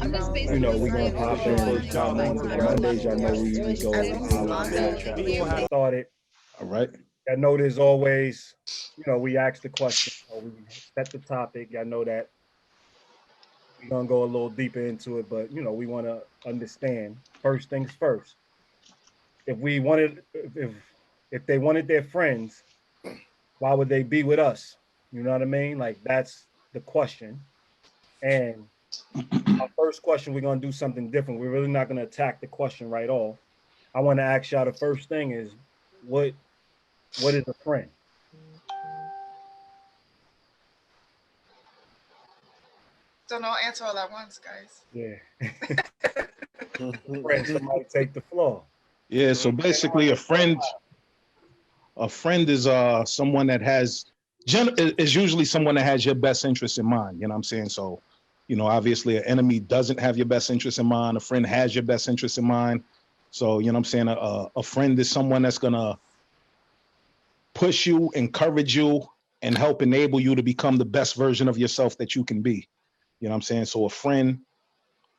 You know, we're gonna pop in Mondays. Y'all know we usually go an hour started. All right. I know there's always, we ask the question, or we set the topic. I know that we're gonna go a little deeper into it, but we want to understand first things first. If we wanted, if they wanted their friends, why would they be with us? You know what I mean? Like that's the question. And our first question, we're gonna do something different. We're really not gonna attack the question right off. I want to ask y'all the first thing is what is a friend? Don't all answer all at once, guys. Yeah. Friend, somebody take the floor. Yeah, so basically a friend is someone that is usually someone that has your best interest in mind, you know what I'm saying? So, obviously an enemy doesn't have your best interest in mind. A friend has your best interest in mind. So, you know what I'm saying? A friend is someone that's going to push you, encourage you, and help enable you to become the best version of yourself that you can be. You know what I'm saying? So a friend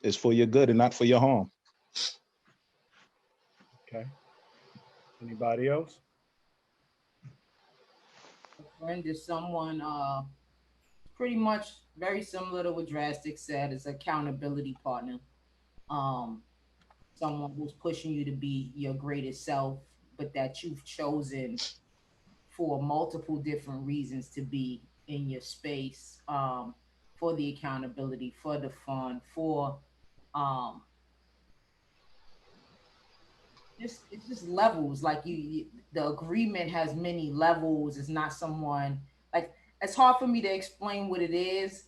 is for your good and not for your harm. Okay. Anybody else? A friend is someone pretty much very similar to what Drastic said, is accountability partner. Someone who's pushing you to be your greatest self, but that you've chosen for multiple different reasons to be in your space, for the accountability, for the fun, for it's just levels. Like the agreement has many levels. It's not someone like, it's hard for me to explain what it is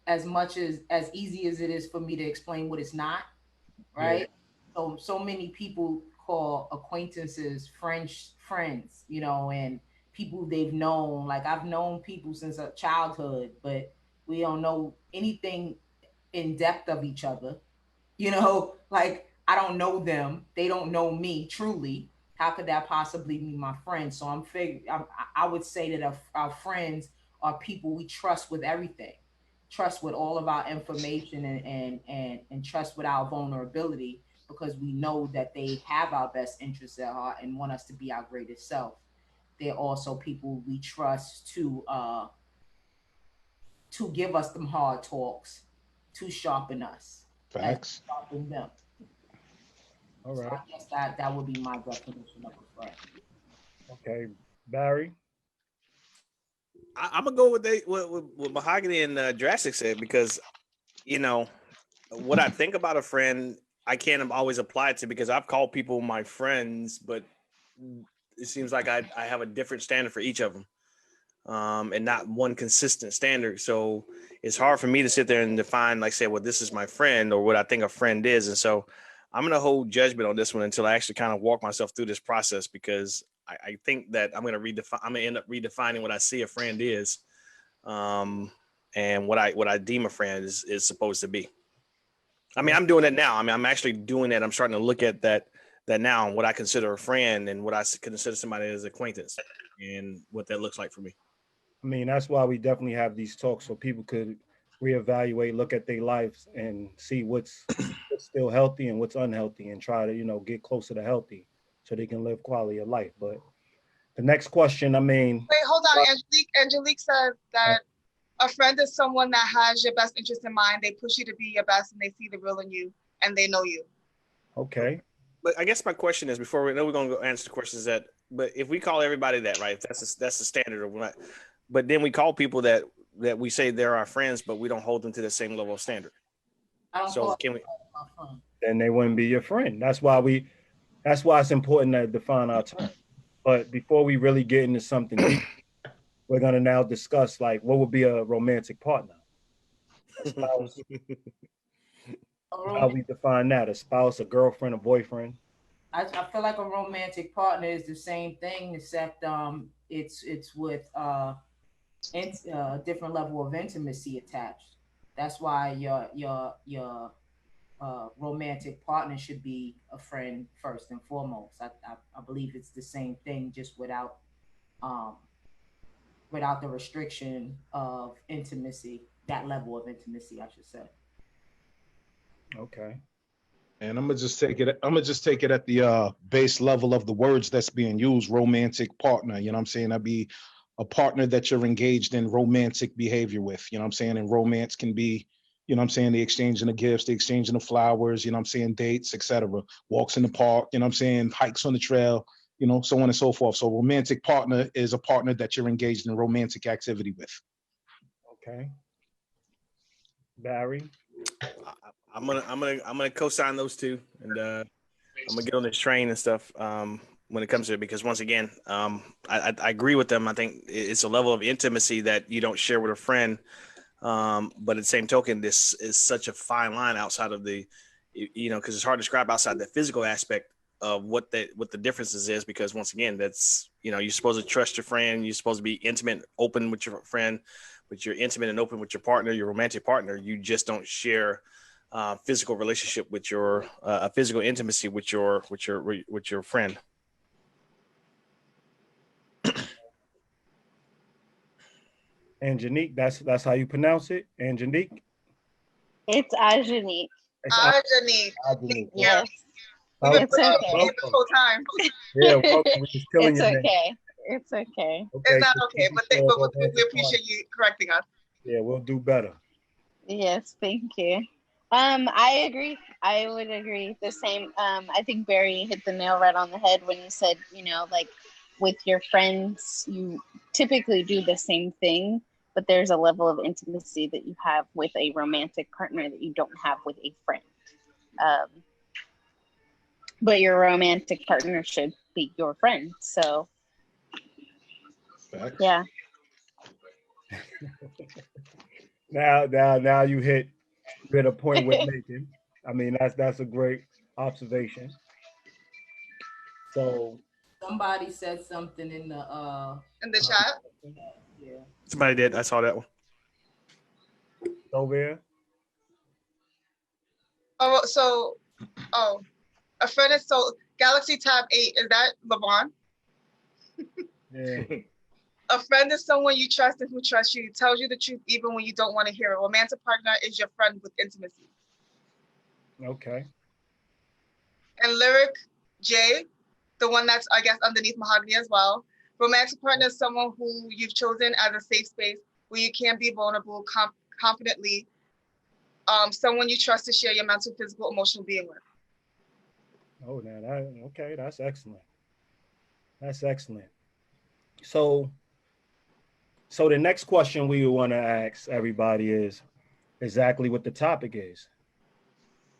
as much as easy as it is for me to explain what it's not, right? Yeah. So many people call acquaintances friends, and people they've known. Like I've known people since a childhood, but we don't know anything in depth of each other. Like I don't know them, they don't know me truly. How could that possibly be my friend? So I would say that our friends are people we trust with everything, trust with all of our information, and trust with our vulnerability, because we know that they have our best interests at heart and want us to be our greatest self. They're also people we trust to give us them hard talks, to sharpen us. Facts. Sharpen them. All right. So I guess that would be my definition of a friend. Okay, Barry. I'm gonna go with what Mahogany and Drastic said, because what I think about a friend, I can't always apply it to, because I've called people my friends, but it seems like I have a different standard for each of them, and not one consistent standard. So it's hard for me to sit there and define, like, say, well, this is my friend, or what I think a friend is. And so I'm going to hold judgment on this one until I actually kind of walk myself through this process, because I think that I'm going to end up redefining what I see a friend is, and what I deem a friend is supposed to be. I mean, I'm doing it now. I mean, I'm actually doing that. I'm starting to look at that now, what I consider a friend and what I consider somebody as acquaintance, and what that looks like for me. I mean, that's why we definitely have these talks, so people could reevaluate, look at their lives, and see what's still healthy and what's unhealthy, and try to get closer to healthy, so they can live quality of life. But the next question, I mean, wait, hold on. Angelique said that a friend is someone that has your best interest in mind. They push you to be your best, and they see the real in you, and they know you. Okay. But I guess my question is, before we know we're going to go answer the questions, but if we call everybody that, right, that's the standard of what, but then we call people that we say they're our friends, but we don't hold them to the same level of standard. So can we? Then they wouldn't be your friend. That's why it's important to define our term. But before we really get into something deep, we're going to now discuss, like, what would be a romantic partner? A spouse. How we define that? A spouse, a girlfriend, a boyfriend? I feel like a romantic partner is the same thing, except it's with different level of intimacy attached. That's why your romantic partner should be a friend first and foremost. I believe it's the same thing, just without the restriction of intimacy, that level of intimacy, I should say. Okay. And I'm gonna just take it at the base level of the words that's being used. Romantic partner. You know what I'm saying? That'd be a partner that you're engaged in romantic behavior with. You know what I'm saying? And romance can be, you know what I'm saying, the exchanging of gifts, the exchanging of flowers, you know what I'm saying, dates, etc. Walks in the park, you know what I'm saying, hikes on the trail, you know, so on and so forth. So romantic partner is a partner that you're engaged in romantic activity with. Okay. Barry. I'm gonna co-sign those two, and I'm gonna get on this train and stuff when it comes to it, because once again, I agree with them. I think it's a level of intimacy that you don't share with a friend, but at the same token, this is such a fine line outside of the, you know, because it's hard to describe outside the physical aspect of what the differences is, because once again, that's, you know, you're supposed to trust your friend, you're supposed to be intimate, open with your friend, but you're intimate and open with your partner, your romantic partner. You just don't share physical relationship with your a physical intimacy with your friend. Angenique, that's how you pronounce it? Angenique? It's Ajanique. It's Ajani. Ajanique. Yes, We've been it's putting okay. it this whole time. Yeah, welcome. We're just killing It's your name. okay. It's okay. Okay, It's not so okay, but people say we romantic appreciate partner. you correcting us. Yeah, we'll do better. Yes, thank you. I agree. I would agree the same. I think Barry hit the nail right on the head when he said, you know, like with your friends, you typically do the same thing, but there's a level of intimacy that you have with a romantic partner that you don't have with a friend. Um, but your romantic partner should be your friend. So, Facts. yeah. Now you hit a point we're making. I mean, that's a great observation. So Somebody said something in the In the chat. yeah. Somebody did. I saw that one. over here. A friend is so Galaxy Tab 8, is that Levon? Yeah. A friend is someone you trust and who trusts you, tells you the truth even when you don't want to hear it. A romantic partner is your friend with intimacy. Okay. And Lyric J, the one that's, I guess, underneath Mahogany as well. Romantic partner is someone who you've chosen as a safe space where you can be vulnerable confidently. Someone you trust to share your mental, physical, emotional being with. Oh, now okay, that's excellent. That's excellent. So the next question we want to ask everybody is exactly what the topic is.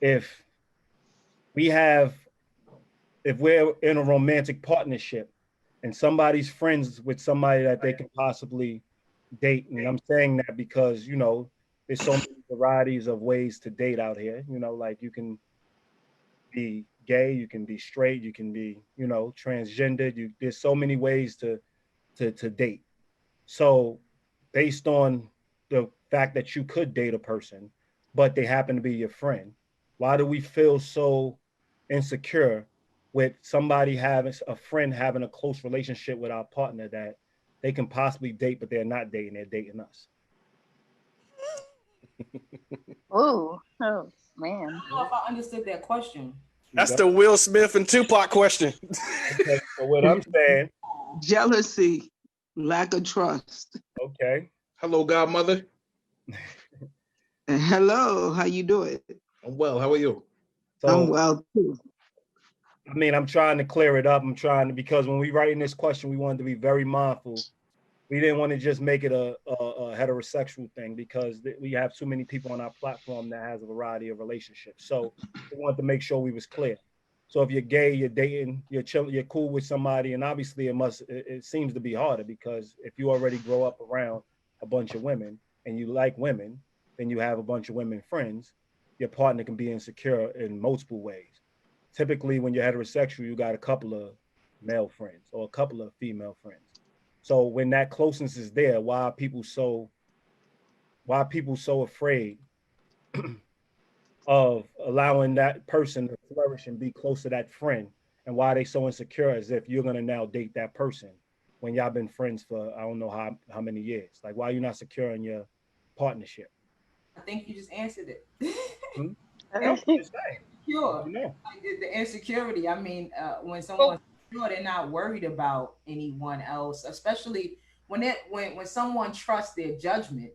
If we're in a romantic partnership and somebody's friends with somebody that they can possibly date, and I'm saying that because, you know, there's so many varieties of ways to date out here, you know, like you can be gay, you can be straight, you can be, you know, transgendered. There's so many ways to date. So based on the fact that you could date a person, but they happen to be your friend, why do we feel so insecure with somebody having a friend having a close relationship with our partner that they can possibly date, but they're not dating, they're dating us? Oh man. I don't know if I understood that question. That's the Will Smith and Tupac question. Okay, so what I'm saying, Jealousy, lack of trust. okay. Hello, godmother. And hello, how you doing? I'm well. How are you? So I'm well too. I mean, I'm trying to clear it up. Because when we write in this question, we wanted to be very mindful. We didn't want to just make it a heterosexual thing, because we have too many people on our platform that has a variety of relationships. So we wanted to make sure we was clear. So if you're gay, you're dating, you're chilling, you're cool with somebody, and obviously it seems to be harder, because if you already grow up around a bunch of women and you like women, then you have a bunch of women friends, your partner can be insecure in multiple ways. Typically, when you're heterosexual, you got a couple of male friends or a couple of female friends. So when that closeness is there, why are people so afraid of allowing that person to flourish and be close to that friend? And why are they so insecure, as if you're gonna now date that person when y'all been friends for I don't know how many years? Like, why are you not secure in your partnership? I think you just answered it. Hmm? Just saying. Sure. You know. Like the insecurity. I mean, when someone's secure, they're not worried about anyone else, especially when someone trusts their judgment,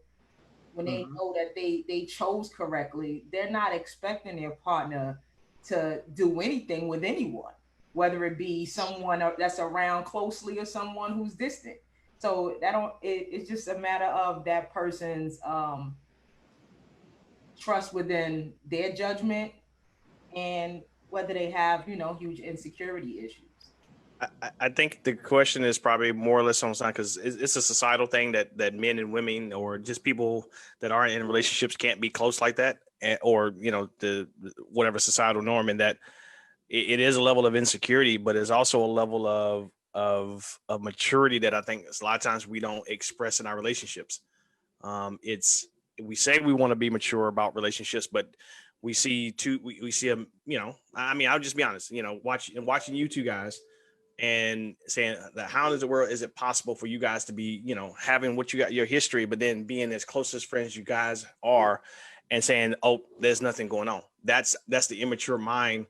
when they know that they chose correctly, they're not expecting their partner to do anything with anyone, whether it be someone that's around closely or someone who's distant. So it's just a matter of that person's trust within their judgment and whether they have, huge insecurity issues. I think the question is probably more or less on sign because it's a societal thing that men and women or just people that aren't in relationships can't be close like that, or the whatever societal norm, and that it is a level of insecurity, but it's also a level of maturity that I think a lot of times we don't express in our relationships. We say we want to be mature about relationships, but we see I mean, I'll just be honest, watching you two guys and saying that how in the world is it possible for you guys to be, having what you got, your history, but then being as close as friends you guys are and saying, oh, there's nothing going on. That's the immature mind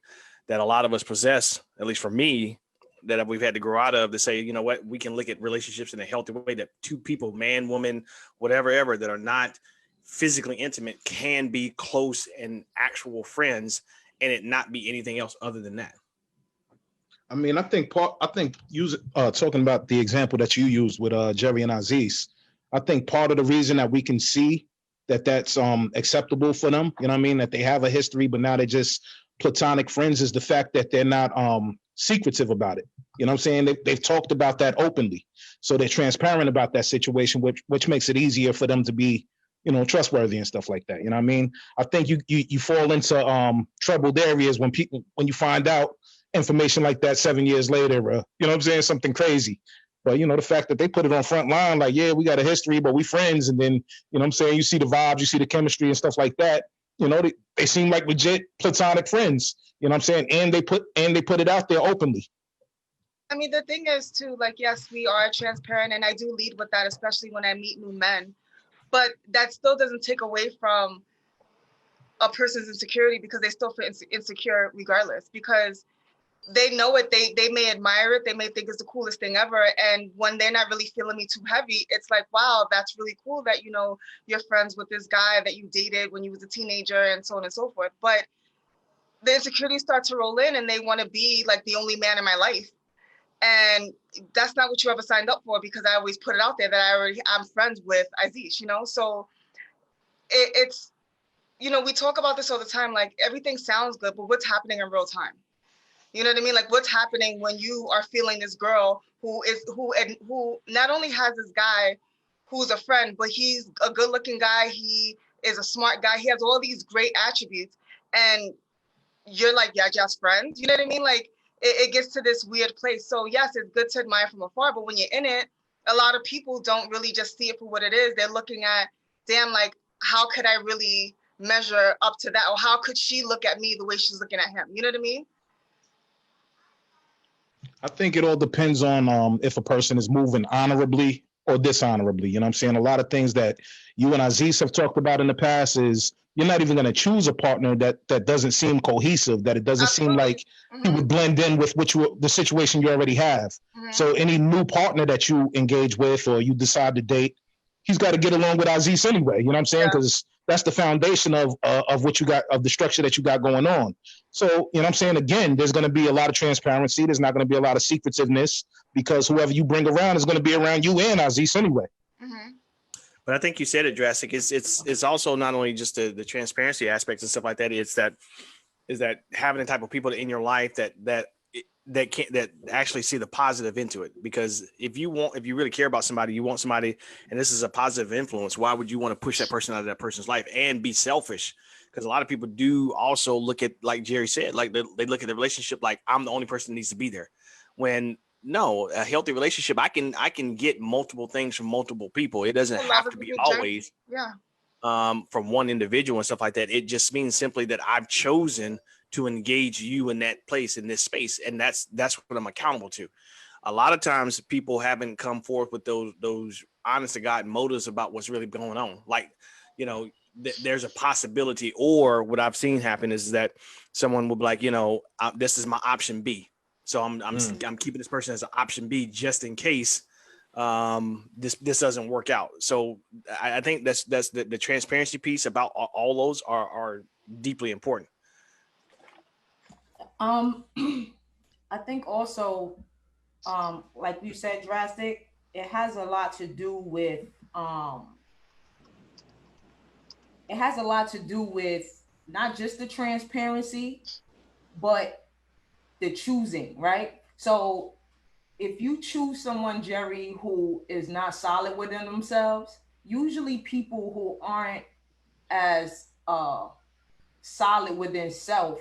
that a lot of us possess, at least for me, that we've had to grow out of, to say, you know what, we can look at relationships in a healthy way, that two people, man, woman, whatever, ever, that are not physically intimate can be close and actual friends and it not be anything else other than that. I mean, I think talking about the example that you used with Jerry and Aziz, I think part of the reason that we can see that that's acceptable for them, you know what I mean, that they have a history, but now they're just platonic friends, is the fact that they're not secretive about it. You know what I'm saying? They've talked about that openly. So they're transparent about that situation, which makes it easier for them to be, trustworthy and stuff like that. You know what I mean? I think you fall into troubled areas when you find out information like that 7 years later, you know what I'm saying? Something crazy. But, the fact that they put it on front line, like, yeah, we got a history, but we friends. And then, you know what I'm saying? You see the vibes, you see the chemistry and stuff like that. They seem like legit platonic friends, you know what I'm saying? And they put it out there openly. I mean, the thing is too, like, yes, we are transparent and I do lead with that, especially when I meet new men. But that still doesn't take away from a person's insecurity, because they still feel insecure regardless, because they know it, they may admire it, they may think it's the coolest thing ever. And when they're not really feeling me too heavy, it's like, wow, that's really cool that, you're friends with this guy that you dated when you was a teenager and so on and so forth. But the insecurities start to roll in and they want to be like the only man in my life. And that's not what you ever signed up for, because I always put it out there that I'm friends with Aziz, So it's, we talk about this all the time, like everything sounds good, but what's happening in real time? You know what I mean? Like, what's happening when you are feeling this girl who not only has this guy who's a friend, but he's a good looking guy. He is a smart guy. He has all these great attributes. And you're like, yeah, just friends. You know what I mean? Like, it gets to this weird place. So yes, it's good to admire from afar, but when you're in it, a lot of people don't really just see it for what it is. They're looking at, damn, like, how could I really measure up to that? Or how could she look at me the way she's looking at him? You know what I mean? I think it all depends on if a person is moving honorably or dishonorably. You know what I'm saying? A lot of things that you and Aziz have talked about in the past is you're not even going to choose a partner that doesn't seem cohesive, that it doesn't Absolutely. seem like he would blend in with the situation you already have. So any new partner that you engage with or you decide to date, he's got to get along with Aziz anyway. You know what I'm saying? Because that's the foundation of what you got, of the structure that you got going on. So, you know what I'm saying? Again, there's going to be a lot of transparency. There's not going to be a lot of secretiveness, because whoever you bring around is going to be around you and Aziz anyway. But I think you said it, Drastic. It's also not only just the transparency aspects and stuff like that. It's that having the type of people in your life that actually see the positive into it. Because if you really care about somebody, you want somebody, and this is a positive influence, why would you want to push that person out of that person's life and be selfish? Because a lot of people do also look at, like Jerry said, like they look at the relationship like I'm the only person that needs to be there. When no, a healthy relationship, I can get multiple things from multiple people. It doesn't have to be always from one individual and stuff like that. It just means simply that I've chosen to engage you in that place, in this space. And that's what I'm accountable to. A lot of times people haven't come forth with those honest to God motives about what's really going on. Like, there's a possibility, or what I've seen happen is that someone will be like, this is my option B. So I'm keeping this person as an option B just in case this doesn't work out. So I think that's the transparency piece about all those are deeply important. I think also, like you said, Drastic, it has a lot to do with not just the transparency, but the choosing, right? So if you choose someone, Jerry, who is not solid within themselves, usually people who aren't as solid within self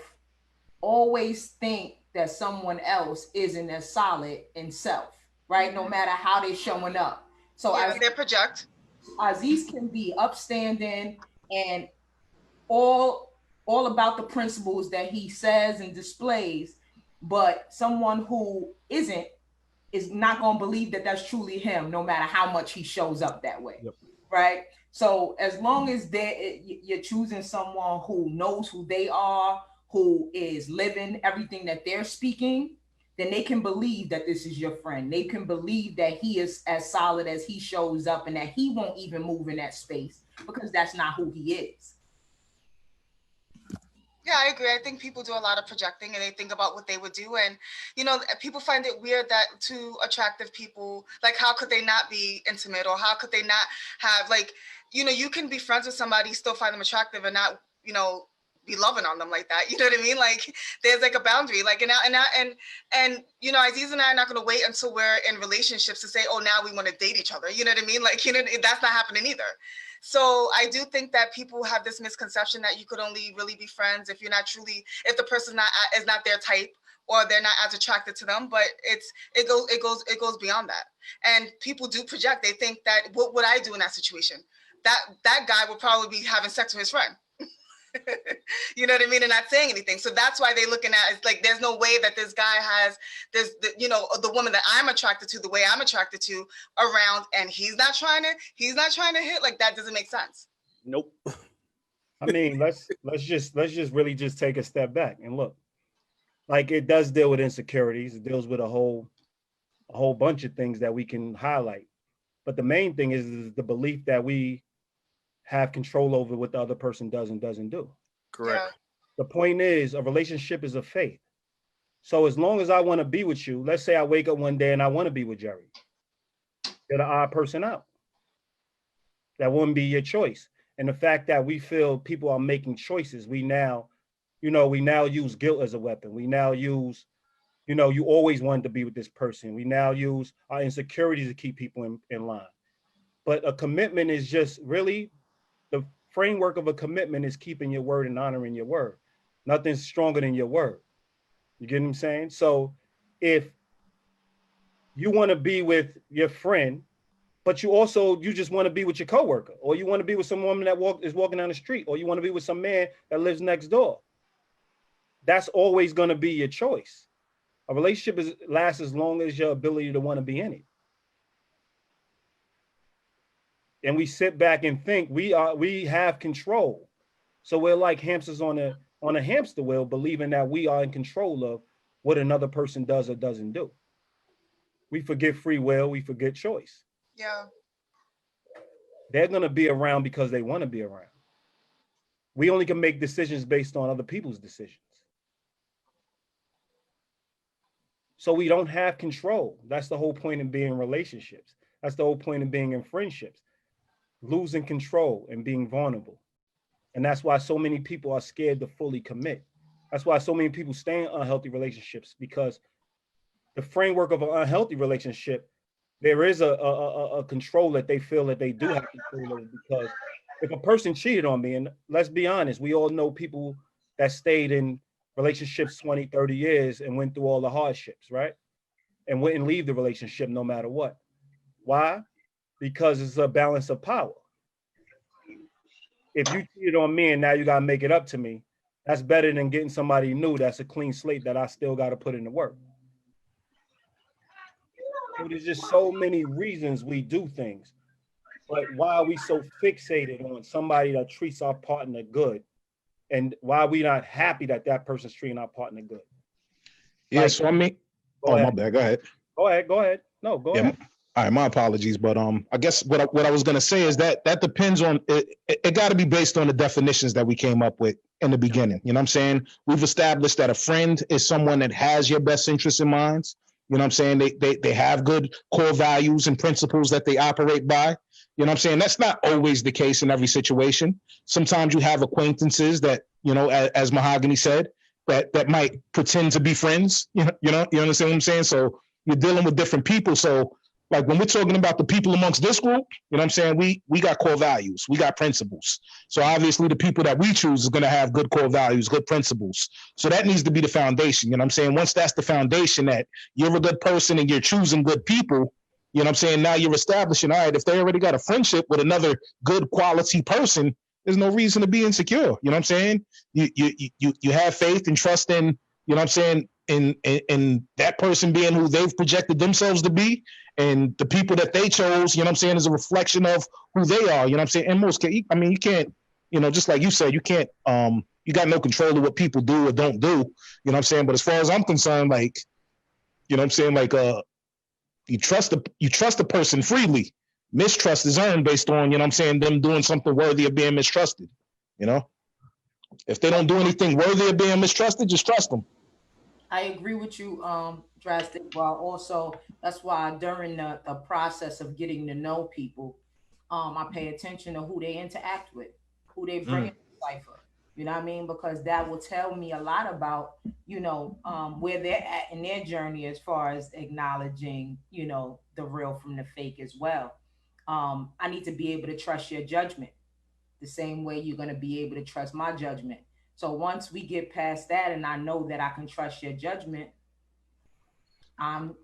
always think that someone else isn't as solid in self, right? No matter how they're showing up. So they project. Aziz can be upstanding and all about the principles that he says and displays, but someone who isn't is not going to believe that that's truly him, no matter how much he shows up that way. Yep. Right? So as long as you're choosing someone who knows who they are, who is living everything that they're speaking, then they can believe that this is your friend. They can believe that he is as solid as he shows up and that he won't even move in that space because that's not who he is. Yeah, I agree. I think people do a lot of projecting and they think about what they would do. And, people find it weird that two attractive people, like, how could they not be intimate, or how could they not have, like, you can be friends with somebody, still find them attractive and not, be loving on them like that. You know what I mean? Like, there's like a boundary, like, and Aziz and I are not going to wait until we're in relationships to say, oh, now we want to date each other. You know what I mean? Like, that's not happening either. So I do think that people have this misconception that you could only really be friends if the person is not their type, or they're not as attracted to them. But it goes beyond that. And people do project. They think that, what would I do in that situation? That guy would probably be having sex with his friend. You know what I mean? And not saying anything. So that's why they're looking at, it's like, there's no way that this guy has the woman that I'm attracted to, the way I'm attracted to, around, and he's not trying to hit. Like, that doesn't make sense. Nope. I mean, let's just really just take a step back and look. Like, it does deal with insecurities. It deals with a whole bunch of things that we can highlight. But the main thing is the belief that we have control over what the other person does and doesn't do. Correct. Yeah. The point is, a relationship is a faith. So as long as I want to be with you, let's say I wake up one day and I want to be with Jerry, you're the odd person out. That wouldn't be your choice. And the fact that we feel people are making choices, we now use guilt as a weapon. We now use, you always wanted to be with this person. We now use our insecurities to keep people in line. But a commitment is just really, the framework of a commitment is keeping your word and honoring your word. Nothing's stronger than your word. You get what I'm saying? So if you want to be with your friend, but you just want to be with your coworker, or you want to be with some woman that is walking down the street, or you want to be with some man that lives next door, that's always going to be your choice. A relationship lasts as long as your ability to want to be in it. And we sit back and think we have control. So we're like hamsters on a hamster wheel, believing that we are in control of what another person does or doesn't do. We forget free will, we forget choice. Yeah. They're going to be around because they want to be around. We only can make decisions based on other people's decisions. So we don't have control. That's the whole point of being in relationships. That's the whole point of being in friendships. Losing control and being vulnerable. And that's why so many people are scared to fully commit. That's why so many people stay in unhealthy relationships, because the framework of an unhealthy relationship, there is a control that they feel that they do have control over. Because if a person cheated on me, and let's be honest, we all know people that stayed in relationships 20, 30 years and went through all the hardships, right? And wouldn't leave the relationship no matter what. Why? Because it's a balance of power. If you cheated on me and now you got to make it up to me, that's better than getting somebody new that's a clean slate that I still got to put in the work. So there's just so many reasons we do things. But why are we so fixated on somebody that treats our partner good? And why are we not happy that that person's treating our partner good? Yeah, Like, so I mean, go my ahead. bad. Go ahead. Go ahead. No, go ahead. All right, my apologies, but I guess what I was gonna say is that depends on it. It got to be based on the definitions that we came up with in the beginning. You know what I'm saying? We've established that a friend is someone that has your best interests in mind. You know what I'm saying? They have good core values and principles that they operate by. You know what I'm saying? That's not always the case in every situation. Sometimes you have acquaintances that, you know, as Mahogany said, that might pretend to be friends. You understand what I'm saying? So you're dealing with different people. So like when we're talking about the people amongst this group, you know what I'm saying? We got core values, we got principles. So obviously the people that we choose is going to have good core values, good principles. So that needs to be the foundation. You know what I'm saying? Once that's the foundation that you're a good person and you're choosing good people, you know what I'm saying? Now you're establishing, all right, if they already got a friendship with another good quality person, there's no reason to be insecure. You know what I'm saying? You have faith and trust in, you know what I'm saying, in that person being who they've projected themselves to be, and the people that they chose, you know what I'm saying, is a reflection of who they are. You know what I'm saying? In most cases, I mean, you can't, you know, just like you said, you can't, you got no control of what people do or don't do. You know what I'm saying? But as far as I'm concerned, like, you know what I'm saying, like, you trust a person freely. Mistrust is earned based on, you know what I'm saying, them doing something worthy of being mistrusted. You know, if they don't do anything worthy of being mistrusted, just trust them. I agree with you, Drastic. Well, also that's why during the process of getting to know people, I pay attention to who they interact with, who they bring in the cipher. You know what I mean? Because that will tell me a lot about, you know, where they're at in their journey as far as acknowledging, you know, the real from the fake as well. I need to be able to trust your judgment the same way you're going to be able to trust my judgment. So once we get past that, and I know that I can trust your judgment,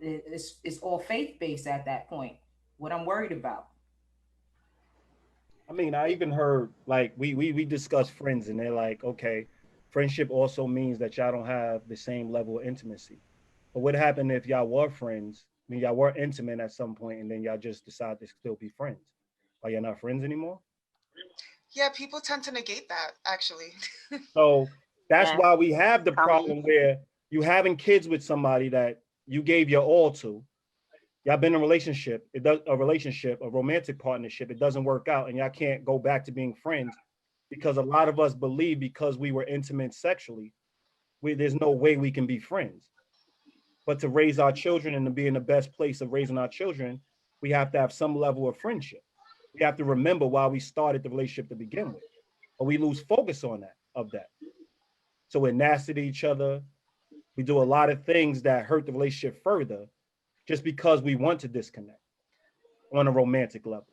it's all faith based at that point. What I'm worried about. I mean, I even heard like we discuss friends, and they're like, okay, friendship also means that y'all don't have the same level of intimacy. But what happened if y'all were friends? I mean, y'all were intimate at some point, and then y'all just decide to still be friends. Are y'all not friends anymore? Yeah, people tend to negate that actually. So that's why we have the problem where you having kids with somebody that you gave your all to. Y'all been in a relationship, a romantic partnership, it doesn't work out, and y'all can't go back to being friends because a lot of us believe because we were intimate sexually, there's no way we can be friends. But to raise our children and to be in the best place of raising our children, we have to have some level of friendship. We have to remember why we started the relationship to begin with, but we lose focus on that. So we're nasty to each other. We do a lot of things that hurt the relationship further just because we want to disconnect on a romantic level.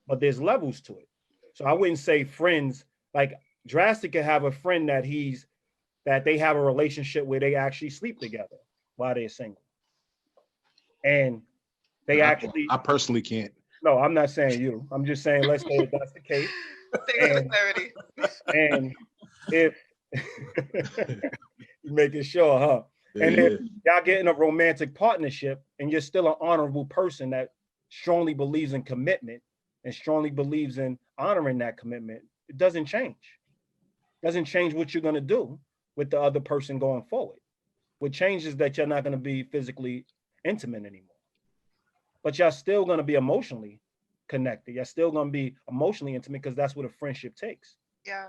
But there's levels to it. So I wouldn't say friends, like Drastic could have a friend that they have a relationship where they actually sleep together while they're single. And they I personally can't. No, I'm not saying you. I'm just saying, let's say that's the case. Thanks for clarity. And if you're making sure, huh? And if y'all get in a romantic partnership and you're still an honorable person that strongly believes in commitment and strongly believes in honoring that commitment, it doesn't change. It doesn't change what you're going to do with the other person going forward. What changes is that you're not going to be physically intimate anymore. But y'all still going to be emotionally connected. You're still going to be emotionally intimate because that's what a friendship takes. Yeah.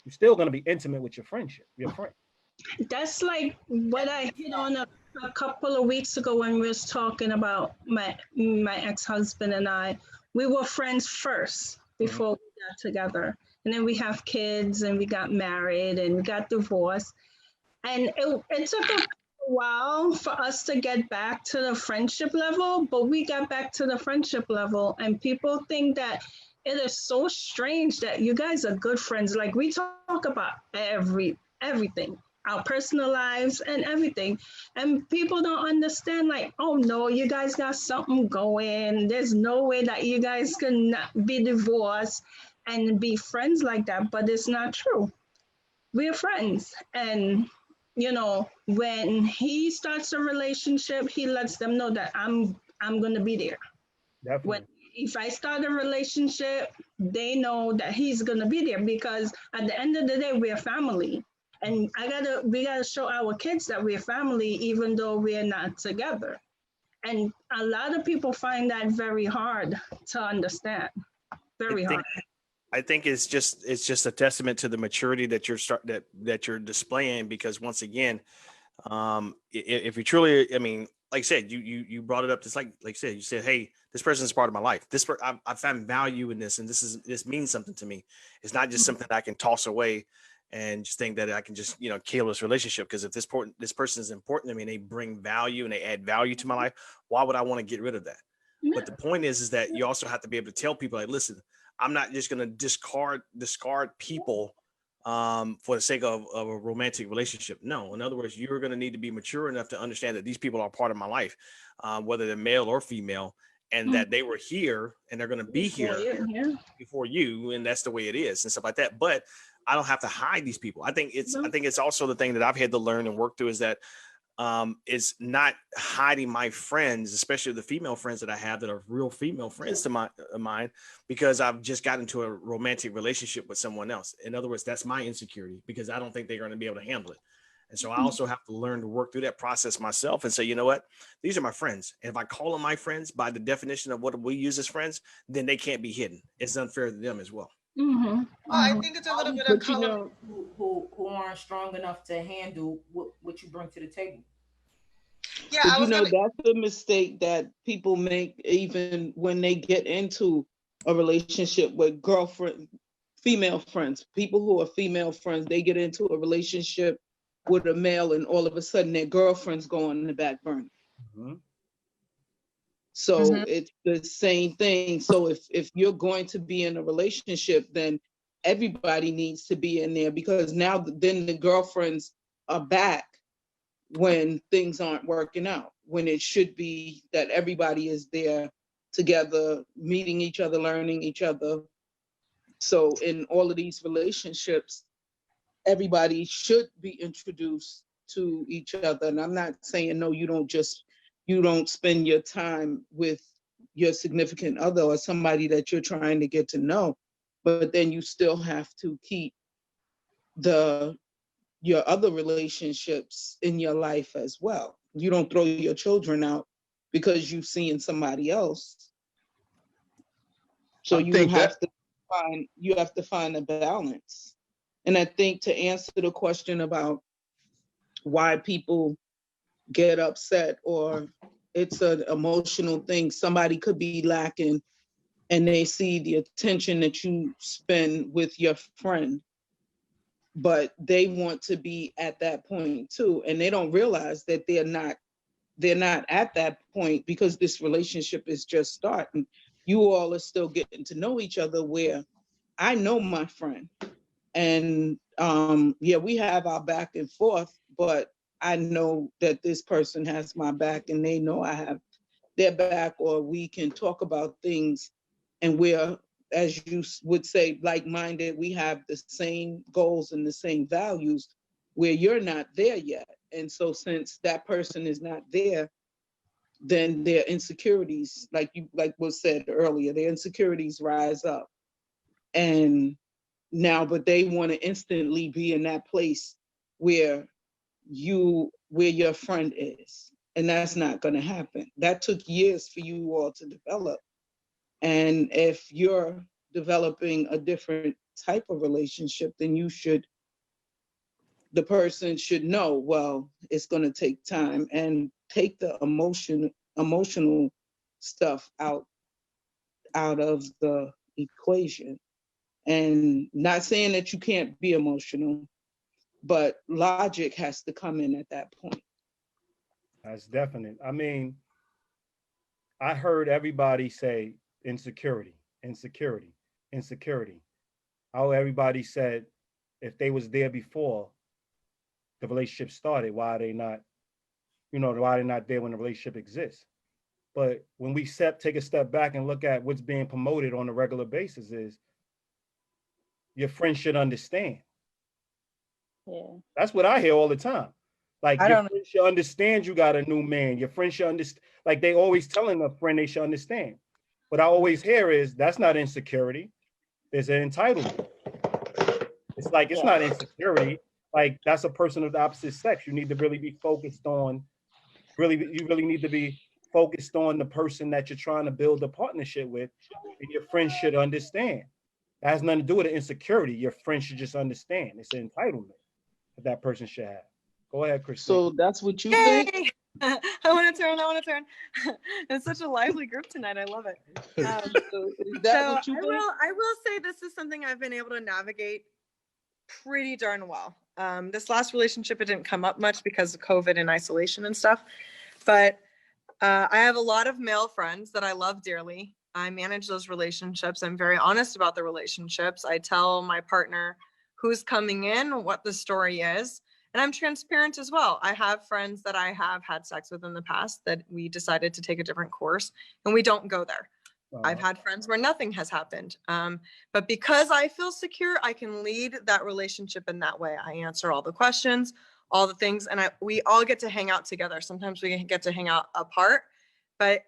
You're still going to be intimate with your friend. That's like what I hit on a couple of weeks ago when we was talking about my ex-husband and I. We were friends first before we got together. And then we have kids and we got married and we got divorced. And it took a while for us to get back to the friendship level, but we got back to the friendship level. And people think that it is so strange that you guys are good friends. Like we talk about everything, our personal lives and everything. And people don't understand, like, oh no, you guys got something going. There's no way that you guys can be divorced and be friends like that, but it's not true. We're friends. And you know, when he starts a relationship, he lets them know that I'm going to be there. Definitely. if I start a relationship, they know that he's gonna be there, because at the end of the day, we're family. And we gotta show our kids that we're family, even though we're not together. And a lot of people find that very hard to understand. Very hard. I think it's just a testament to the maturity that you're displaying, because once again, if you truly, I mean, like I said, you brought it up, just like I said, you said, hey, this person is part of my life. I found value in this, and this means something to me. It's not just something that I can toss away and just think that I can just, kill this relationship. Because if this person is important to me and they bring value and they add value to my life, why would I want to get rid of that? But the point is that you also have to be able to tell people, like, listen, I'm not just going to discard people for the sake of a romantic relationship. No, in other words, you're going to need to be mature enough to understand that these people are part of my life, whether they're male or female, and that they were here and they're going to be here before you, and that's the way it is and stuff like that. But I don't have to hide these people. I think it's also the thing that I've had to learn and work through is that is not hiding my friends, especially the female friends that I have that are real female friends to mine, because I've just got into a romantic relationship with someone else. In other words, that's my insecurity, because I don't think they're going to be able to handle it. And so I also have to learn to work through that process myself and say, you know what, these are my friends. And if I call them my friends by the definition of what we use as friends, then they can't be hidden. It's unfair to them as well. Well, I think it's a little bit of color. Who aren't strong enough to handle what you bring to the table. Yeah, but that's a mistake that people make even when they get into a relationship with female friends. People who are female friends, they get into a relationship with a male, and all of a sudden their girlfriends go on the back burner. So it's the same thing. So if you're going to be in a relationship, then everybody needs to be in there, because now then the girlfriends are back when things aren't working out, when it should be that everybody is there together, meeting each other, learning each other. So in all of these relationships, everybody should be introduced to each other. And I'm not saying, no, you don't spend your time with your significant other or somebody that you're trying to get to know, but then you still have to keep your other relationships in your life as well. You don't throw your children out because you've seen somebody else. So you have to find a balance. And I think to answer the question about why people get upset or it's an emotional thing, somebody could be lacking and they see the attention that you spend with your friend, but they want to be at that point too. And they don't realize that they're not at that point because this relationship is just starting. You all are still getting to know each other, where I know my friend and we have our back and forth, but I know that this person has my back and they know I have their back, or we can talk about things and we're, as you would say, like-minded. We have the same goals and the same values, where you're not there yet. And so since that person is not there, then their insecurities, like was said earlier, their insecurities rise up. And now, but they want to instantly be in that place where your friend is. And that's not going to happen. That took years for you all to develop. And if you're developing a different type of relationship, then the person should know, well, it's going to take time, and take the emotional stuff out of the equation. And not saying that you can't be emotional, but logic has to come in at that point. That's definite. I mean, I heard everybody say insecurity. How everybody said if they was there before the relationship started, why are they not there when the relationship exists? But when we take a step back and look at what's being promoted on a regular basis, is your friend should understand. Yeah. That's what I hear all the time. Like, your friend should understand you got a new man. Your friend should understand. Like, they always telling a friend they should understand. what I always hear is that's not insecurity. It's an entitlement. It's like, it's not insecurity. Like, that's a person of the opposite sex. You need to really be focused on, you really need to be focused on the person that you're trying to build a partnership with. And your friends should understand. That has nothing to do with the insecurity. Your friends should just understand. It's an entitlement that person should have. Go ahead, Christine. So that's what you think? I want to turn. It's such a lively group tonight. I love it. Is that what you think? I will say this is something I've been able to navigate pretty darn well. This last relationship, it didn't come up much because of COVID and isolation and stuff. But I have a lot of male friends that I love dearly. I manage those relationships. I'm very honest about the relationships. I tell my partner who's coming in, what the story is. And I'm transparent as well. I have friends that I have had sex with in the past that we decided to take a different course, and we don't go there. I've had friends where nothing has happened. But because I feel secure, I can lead that relationship in that way. I answer all the questions, all the things, and we all get to hang out together. Sometimes we get to hang out apart, but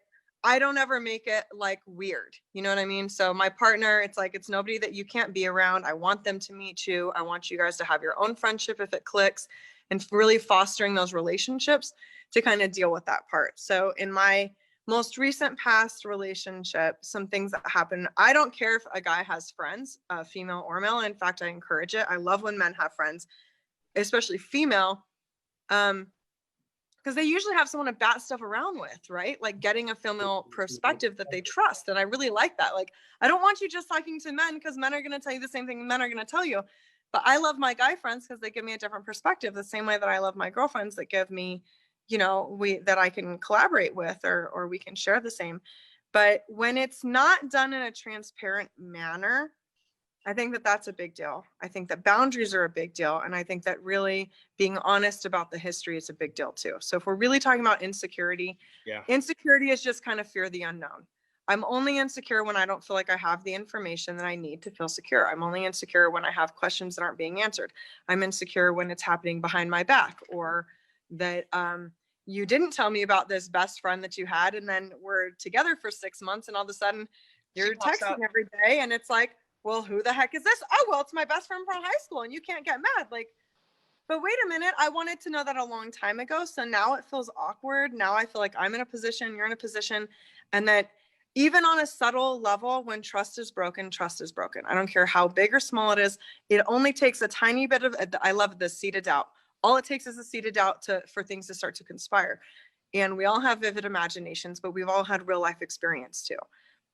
I don't ever make it like weird. You know what I mean? So my partner, it's like, it's nobody that you can't be around. I want them to meet you. I want you guys to have your own friendship if it clicks, and really fostering those relationships to kind of deal with that part. So in my most recent past relationship, some things that happen, I don't care if a guy has friends, female or male. In fact, I encourage it. I love when men have friends, especially female. Because they usually have someone to bat stuff around with, right? Like getting a female perspective that they trust. And I really like that. Like, I don't want you just talking to men because men are going to tell you the same thing men are going to tell you. But I love my guy friends because they give me a different perspective, the same way that I love my girlfriends that give me, you know, that I can collaborate with or we can share the same. But when it's not done in a transparent manner, I think that that's a big deal. I think that boundaries are a big deal. And I think that really being honest about the history is a big deal too. So if we're really talking about insecurity, insecurity is just kind of fear of the unknown. I'm only insecure when I don't feel like I have the information that I need to feel secure. I'm only insecure when I have questions that aren't being answered. I'm insecure when it's happening behind my back, or that you didn't tell me about this best friend that you had, and then we're together for 6 months and all of a sudden you're texting every day and it's like, well, who the heck is this? Oh, well, it's my best friend from high school and you can't get mad. Like, but wait a minute, I wanted to know that a long time ago. So now it feels awkward. Now I feel like I'm in a position, you're in a position, and that even on a subtle level, when trust is broken, trust is broken. I don't care how big or small it is. It only takes a tiny bit of, I love the seed of doubt. All it takes is a seed of doubt for things to start to conspire. And we all have vivid imaginations, but we've all had real life experience too.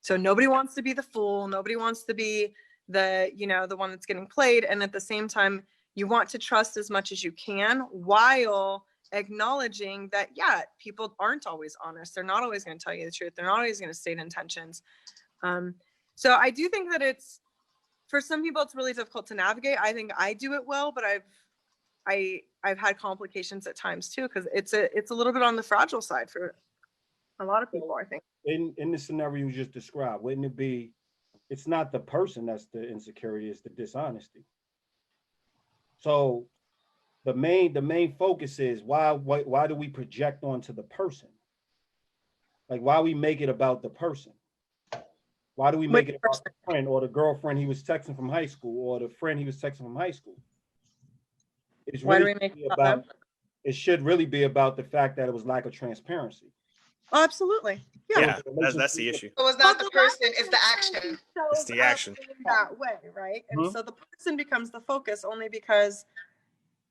So nobody wants to be the fool. Nobody wants to be the one that's getting played. And at the same time, you want to trust as much as you can while acknowledging that, people aren't always honest. They're not always going to tell you the truth. They're not always going to state intentions. So I do think that for some people, it's really difficult to navigate. I think I do it well, but I've had complications at times too, because it's a little bit on the fragile side for a lot of people, I think. In the scenario you just described, wouldn't it be, it's not the person that's the insecurity, it's the dishonesty. So the main focus is why do we project onto the person? Like, why we make it about the person? Why do we make it about the friend or the girlfriend he was texting from high school or the friend he was texting from high school? It's Why do really we make it about them? It should really be about the fact that it was lack of transparency. Oh, absolutely. Yeah, that's the issue. So it's not the person, it's the action. It's the action. That way, right? And so the person becomes the focus only because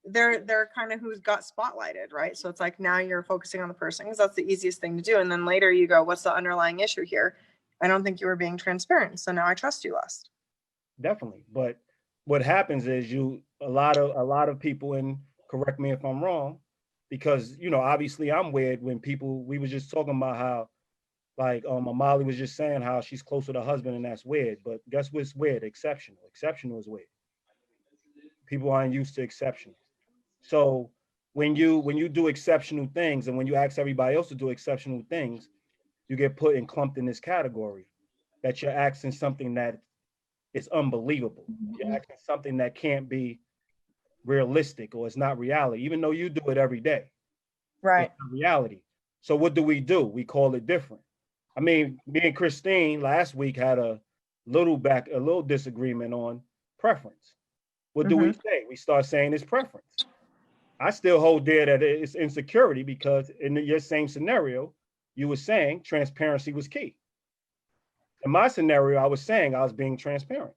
they're kind of who's got spotlighted, right? So it's like now you're focusing on the person because that's the easiest thing to do. And then later you go, what's the underlying issue here? I don't think you were being transparent. So now I trust you less. Definitely. But what happens is a lot of people, and correct me if I'm wrong, because, obviously I'm weird when we was just talking about how, like, Amali was just saying how she's close with her husband and that's weird. But guess what's weird? Exceptional. Exceptional is weird. People aren't used to exceptional. So when you do exceptional things and when you ask everybody else to do exceptional things, you get put and clumped in this category that you're asking something that is unbelievable. You're asking something that can't be realistic or it's not reality, even though you do it every day. Right. It's not reality. So what do? We call it different. I mean, me and Christine last week had a little disagreement on preference. What do we say? We start saying it's preference. I still hold dear that it's insecurity because in your same scenario, you were saying transparency was key. In my scenario, I was saying I was being transparent.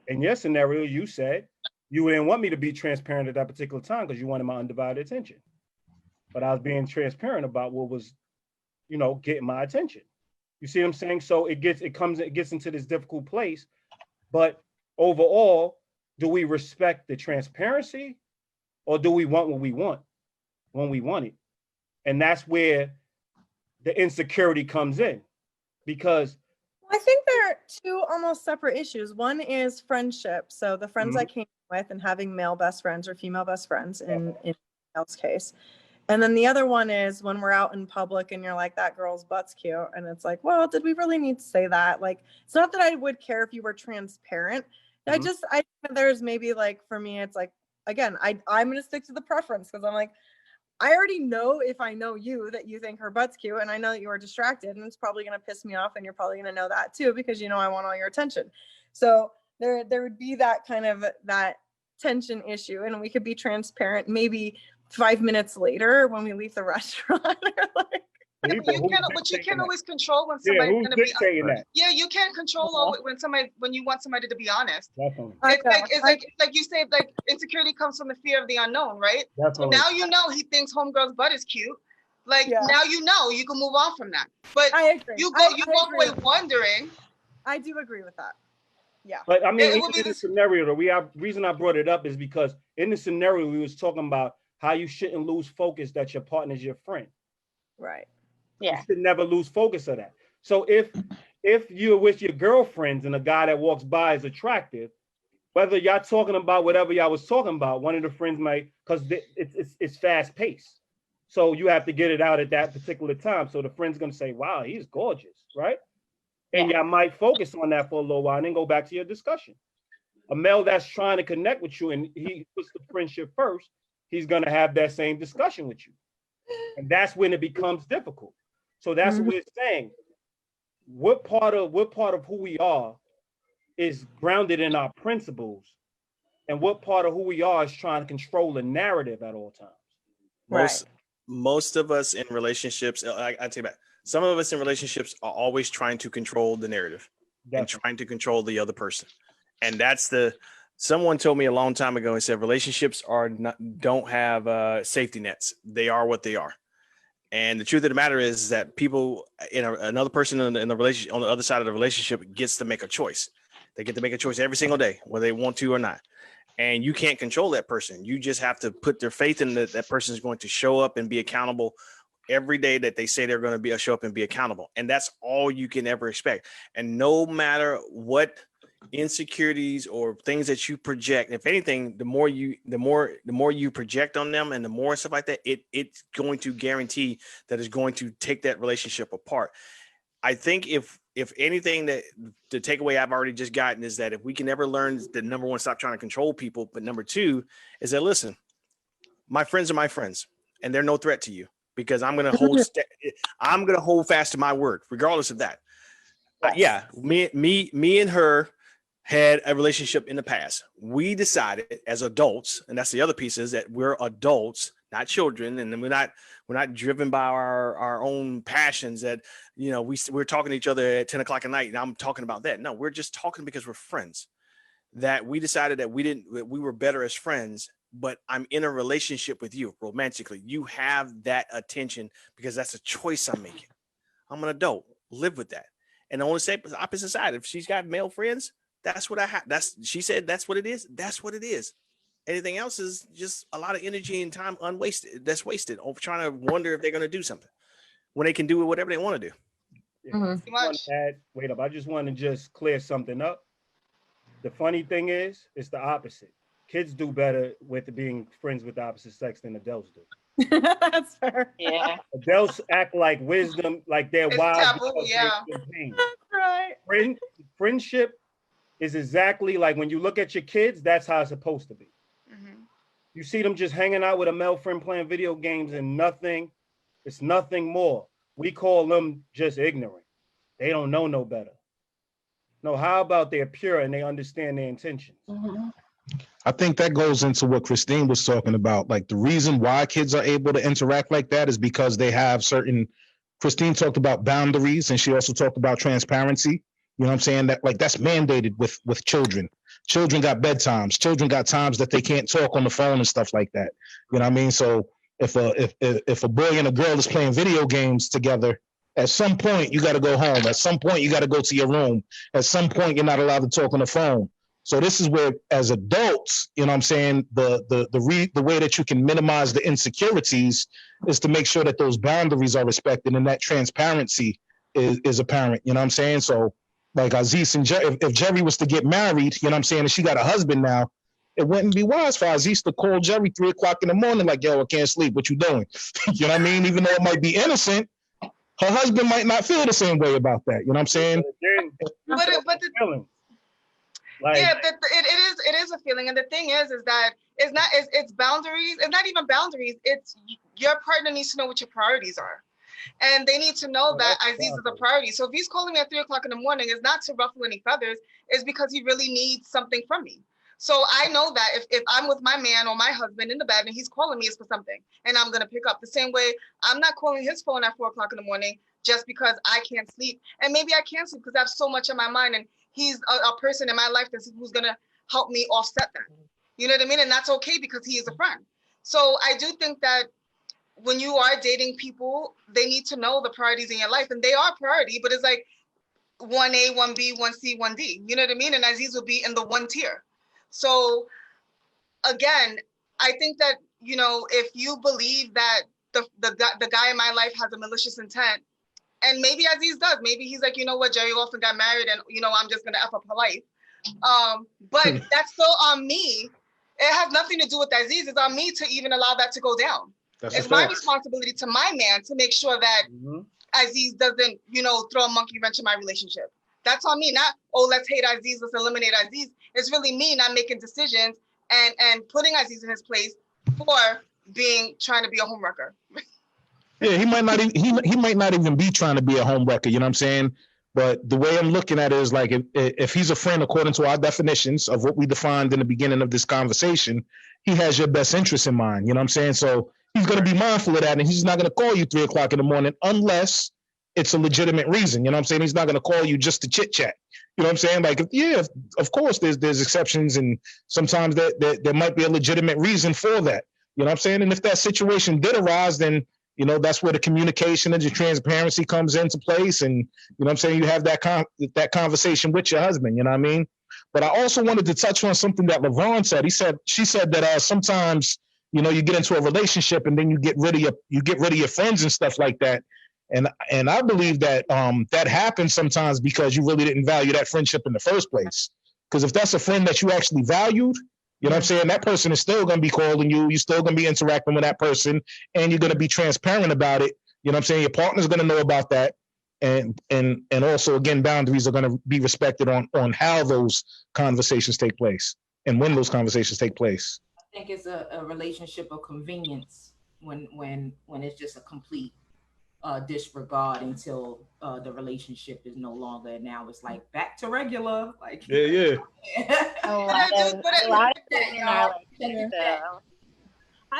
In your scenario, you said you didn't want me to be transparent at that particular time because you wanted my undivided attention. But I was being transparent about what was, getting my attention. You see what I'm saying? So it gets into this difficult place. But overall, do we respect the transparency or do we want what we want when we want it? And that's where the insecurity comes in, because I think there are two almost separate issues. One is friendship. So the friends I came with and having male best friends or female best friends in Elle's case. And then the other one is when we're out in public and you're like, that girl's butt's cute. And it's like, well, did we really need to say that? Like, it's not that I would care if you were transparent. I there's maybe like, for me, it's like, again, I'm going to stick to the preference because I'm like, I already know if I know you that you think her butt's cute and I know that you are distracted and it's probably going to piss me off and you're probably going to know that too because I want all your attention. So there would be that kind of that tension issue and we could be transparent maybe 5 minutes later when we leave the restaurant. But you can't always control when somebody's going to be honest. Yeah, you can't control when you want somebody to be honest. It's like you say, like insecurity comes from the fear of the unknown, right? So now he thinks homegirl's butt is cute. Like now you can move on from that. But I agree. You go away wondering. I do agree with that. Yeah. But I mean, in the scenario, the reason I brought it up is because in the scenario we was talking about how you shouldn't lose focus that your partner's your friend. Right. Yeah. You should never lose focus of that. So if you're with your girlfriends and a guy that walks by is attractive, whether y'all talking about whatever y'all was talking about, one of the friends might, because it's fast paced. So you have to get it out at that particular time. So the friend's gonna say, wow, he's gorgeous, right? And y'all might focus on that for a little while and then go back to your discussion. A male that's trying to connect with you and he puts the friendship first, he's gonna have that same discussion with you. And that's when it becomes difficult. So that's what we're saying. What part of who we are is grounded in our principles, and what part of who we are is trying to control the narrative at all times. Most of us in relationships, I take it back. Some of us in relationships are always trying to control the narrative and trying to control the other person. And someone told me a long time ago, he said, relationships don't have safety nets. They are what they are. And the truth of the matter is that people another person in the relationship on the other side of the relationship gets to make a choice. They get to make a choice every single day, whether they want to or not. And you can't control that person. You just have to put their faith in that person is going to show up and be accountable every day that they say they're going to show up and be accountable. And that's all you can ever expect. And no matter what insecurities or things that you project, if anything, the more you project on them and the more stuff like that, it's going to guarantee that it's going to take that relationship apart. I think if anything, that the takeaway I've already just gotten is that if we can ever learn that, number one, stop trying to control people, but number two is that, listen, my friends are my friends and they're no threat to you because I'm going to hold fast to my word regardless of that. Me and her had a relationship in the past. We decided as adults, and that's the other piece, is that we're adults, not children, and we're not driven by our own passions that, we're talking to each other at 10 o'clock at night and I'm talking about that. No, we're just talking because we're friends. That we decided that we were better as friends, but I'm in a relationship with you romantically. You have that attention because that's a choice I'm making. I'm an adult, live with that. And I want to say the opposite side, if she's got male friends, that's what I have. She said that's what it is. That's what it is. Anything else is just a lot of energy and time that's wasted over trying to wonder if they're going to do something when they can do whatever they want to do. I just want to just clear something up. The funny thing is, it's the opposite. Kids do better with being friends with the opposite sex than adults do. That's fair. Yeah. Adults act like wisdom, like they're wild. Taboo, yeah. That's right. Friendship is exactly like when you look at your kids, that's how it's supposed to be. You see them just hanging out with a male friend playing video games and it's nothing more. we call them just ignorant. They don't know no better. No, how about they're pure and they understand their intentions? Mm-hmm. I think that goes into what Christine was talking about. Like the reason why kids are able to interact like that is because they have certain, Christine talked about boundaries and she also talked about transparency. You know what I'm saying? That like that's mandated with children. Children got bedtimes. Children got times that they can't talk on the phone and stuff like that. You know what I mean? So if a boy and a girl is playing video games together, at some point you got to go home. At some point you got to go to your room. At some point you're not allowed to talk on the phone. So this is where, as adults, you know what I'm saying, the way that you can minimize the insecurities is to make sure that those boundaries are respected and that transparency is apparent. You know what I'm saying? So like Aziz and if Jerry was to get married, you know what I'm saying, and she got a husband now, it wouldn't be wise for Aziz to call Jerry 3 o'clock in the morning like, yo, I can't sleep. What you doing? You know what I mean? Even though it might be innocent, her husband might not feel the same way about that. You know what I'm saying? Like, yeah, it is a feeling, and the thing is that it's boundaries. It's not even boundaries. It's your partner needs to know what your priorities are, and they need to know that Aziz is a priority. So if he's calling me at 3 o'clock in the morning, it's not to ruffle any feathers. It's because he really needs something from me. So I know that if I'm with my man or my husband in the bed and he's calling me, it's for something, and I'm gonna pick up. The same way I'm not calling his phone at 4 o'clock in the morning just because I can't sleep, and maybe I can't sleep because I have so much on my mind, and he's a person in my life who's gonna help me offset that. You know what I mean? And that's okay because he is a friend. So I do think that when you are dating people, they need to know the priorities in your life, and they are priority, but it's like 1A, 1B, 1C, 1D. You know what I mean? And Aziz will be in the 1 tier. So again, I think that, you know, if you believe that the guy in my life has a malicious intent, and maybe Aziz does. Maybe he's like, you know what, Jerry often got married and, you know, I'm just going to F up her life. But that's still on me. It has nothing to do with Aziz. It's on me to even allow that to go down. It's my responsibility to my man to make sure that Aziz doesn't, you know, throw a monkey wrench in my relationship. That's on me. Not, oh, let's hate Aziz, let's eliminate Aziz. It's really me not making decisions and putting Aziz in his place for trying to be a homewrecker. Yeah, he might not even be trying to be a homewrecker, you know what I'm saying? But the way I'm looking at it is like if he's a friend according to our definitions of what we defined in the beginning of this conversation, he has your best interest in mind, you know what I'm saying? So he's going to be mindful of that, and he's not going to call you 3 o'clock in the morning unless it's a legitimate reason, you know what I'm saying? He's not going to call you just to chit chat, you know what I'm saying? Like, yeah, of course there's exceptions, and sometimes there might be a legitimate reason for that, you know what I'm saying? And if that situation did arise, then you know, that's where the communication and the transparency comes into place. And, you know what I'm saying, you have that conversation with your husband, you know what I mean? But I also wanted to touch on something that LaVon said. She said that sometimes, you know, you get into a relationship and then you get rid of your friends and stuff like that. And I believe that that happens sometimes because you really didn't value that friendship in the first place. Because if that's a friend that you actually valued, you know what I'm saying? That person is still going to be calling you. You're still going to be interacting with that person, and you're going to be transparent about it. You know what I'm saying? Your partner's going to know about that. And also, again, boundaries are going to be respected on how those conversations take place and when those conversations take place. I think it's a relationship of convenience when it's just a complete disregard until the relationship is no longer, and now it's like back to regular. Like yeah. A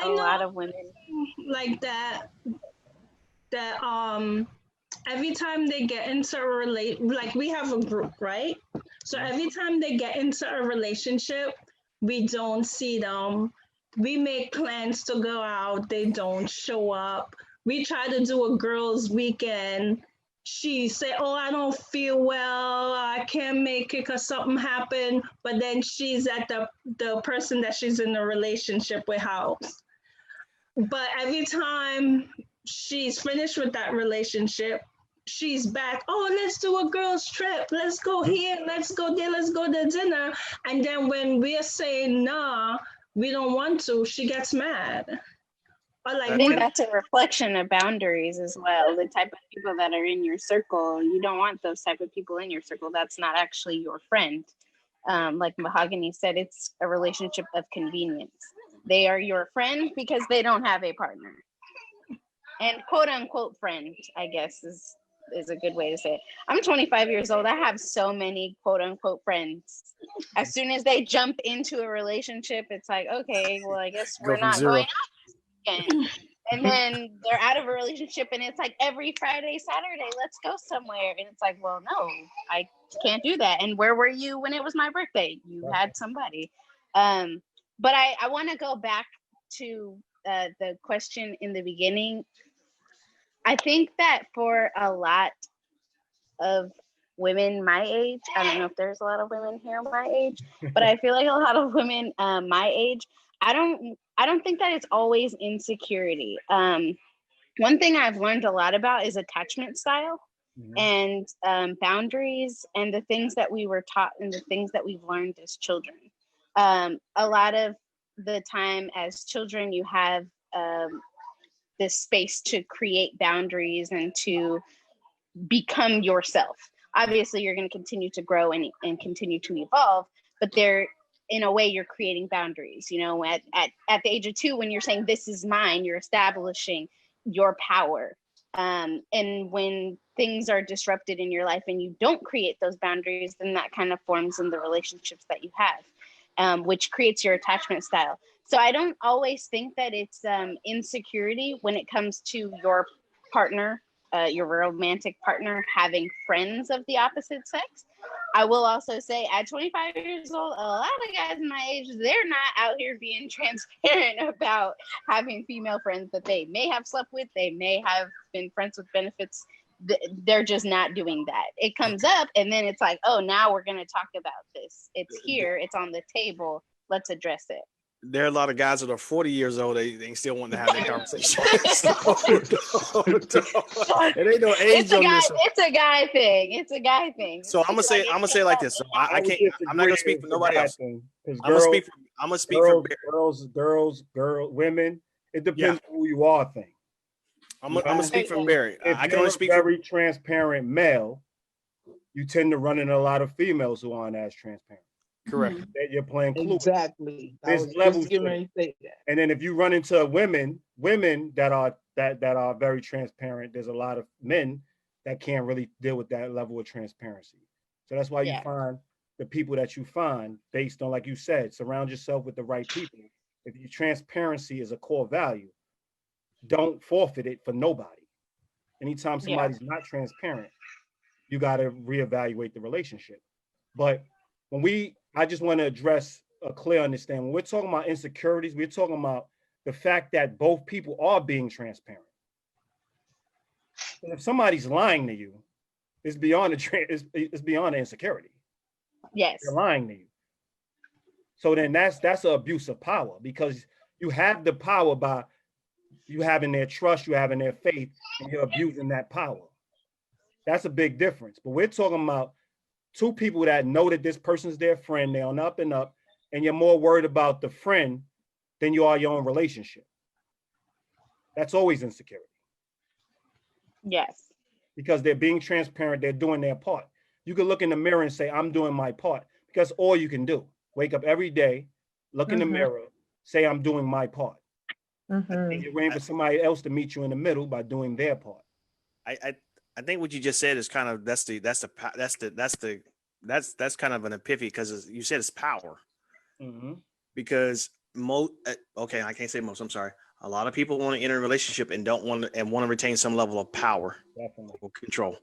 lot of women like that every time they get into a like we have a group, right? So every time they get into a relationship, we don't see them. We make plans to go out, they don't show up. We try to do a girls' weekend. She say, oh, I don't feel well. I can't make it because something happened. But then she's at the person that she's in a relationship with house. But every time she's finished with that relationship, she's back. Oh, let's do a girls' trip. Let's go here. Let's go there. Let's go to dinner. And then when we're saying, nah, we don't want to, she gets mad. I think that's a reflection of boundaries as well. The type of people that are in your circle, you don't want those type of people in your circle. That's not actually your friend. Like Mahogany said, it's a relationship of convenience. They are your friend because they don't have a partner. and quote unquote friend, I guess is a good way to say it. I'm 25 years old. I have so many quote unquote friends. As soon as they jump into a relationship, it's like, okay, well, I guess Go we're from not zero. going out again. And then they're out of a relationship, and it's like every Friday, Saturday, let's go somewhere. And it's like, well, no, I can't do that. And where were you when it was my birthday? You had somebody. But I want to go back to the question in the beginning. I think that for a lot of women my age, I don't know if there's a lot of women here my age, but I feel like a lot of women my age, I don't think that it's always insecurity. One thing I've learned a lot about is attachment style and boundaries and the things that we were taught and the things that we've learned as children. A lot of the time as children, you have this space to create boundaries and to become yourself. Obviously, you're going to continue to grow and continue to evolve, but there, in a way, you're creating boundaries. You know, at the age of 2, when you're saying this is mine, you're establishing your power. And when things are disrupted in your life and you don't create those boundaries, then that kind of forms in the relationships that you have, which creates your attachment style. So I don't always think that it's insecurity when it comes to your partner, your romantic partner, having friends of the opposite sex. I will also say at 25 years old, a lot of guys my age, they're not out here being transparent about having female friends that they may have slept with, they may have been friends with benefits. They're just not doing that. It comes up and then it's like, oh, now we're going to talk about this. It's here, it's on the table. Let's address it. There are a lot of guys that are 40 years old. They still want to have that conversation. It ain't no age on this. It's a guy thing. It's a guy thing. So I'm gonna say it like this. So I can't. I'm not gonna speak for nobody else. I'm gonna speak for girls, women. It depends on who you are. Thing. I'm gonna speak for Barry. I can only speak for very transparent male. You tend to run into a lot of females who aren't as transparent. Correct. That you're playing clue. Exactly. There's levels. And then if you run into women that are very transparent, there's a lot of men that can't really deal with that level of transparency. So that's why you find the people that you find based on, like you said, surround yourself with the right people. If your transparency is a core value, don't forfeit it for nobody. Anytime somebody's not transparent, you got to reevaluate the relationship. But I just want to address a clear understanding. When we're talking about insecurities, we're talking about the fact that both people are being transparent. And if somebody's lying to you, it's beyond it's beyond the insecurity. Yes. They're lying to you. So then that's an abuse of power, because you have the power by you having their trust, you having their faith, and you're abusing that power. That's a big difference. But we're talking about two people that know that this person's their friend, they're on up and up, and you're more worried about the friend than you are your own relationship. That's always insecurity. Yes. Because they're being transparent, they're doing their part. You can look in the mirror and say, I'm doing my part, because all you can do. Wake up every day, look in the mirror, say, I'm doing my part. And you're waiting for somebody else to meet you in the middle by doing their part. I think what you just said is kind of that's kind of an epiphany, because you said it's power. Because I can't say most. I'm sorry. A lot of people want to enter a relationship and don't want to retain some level of power or control.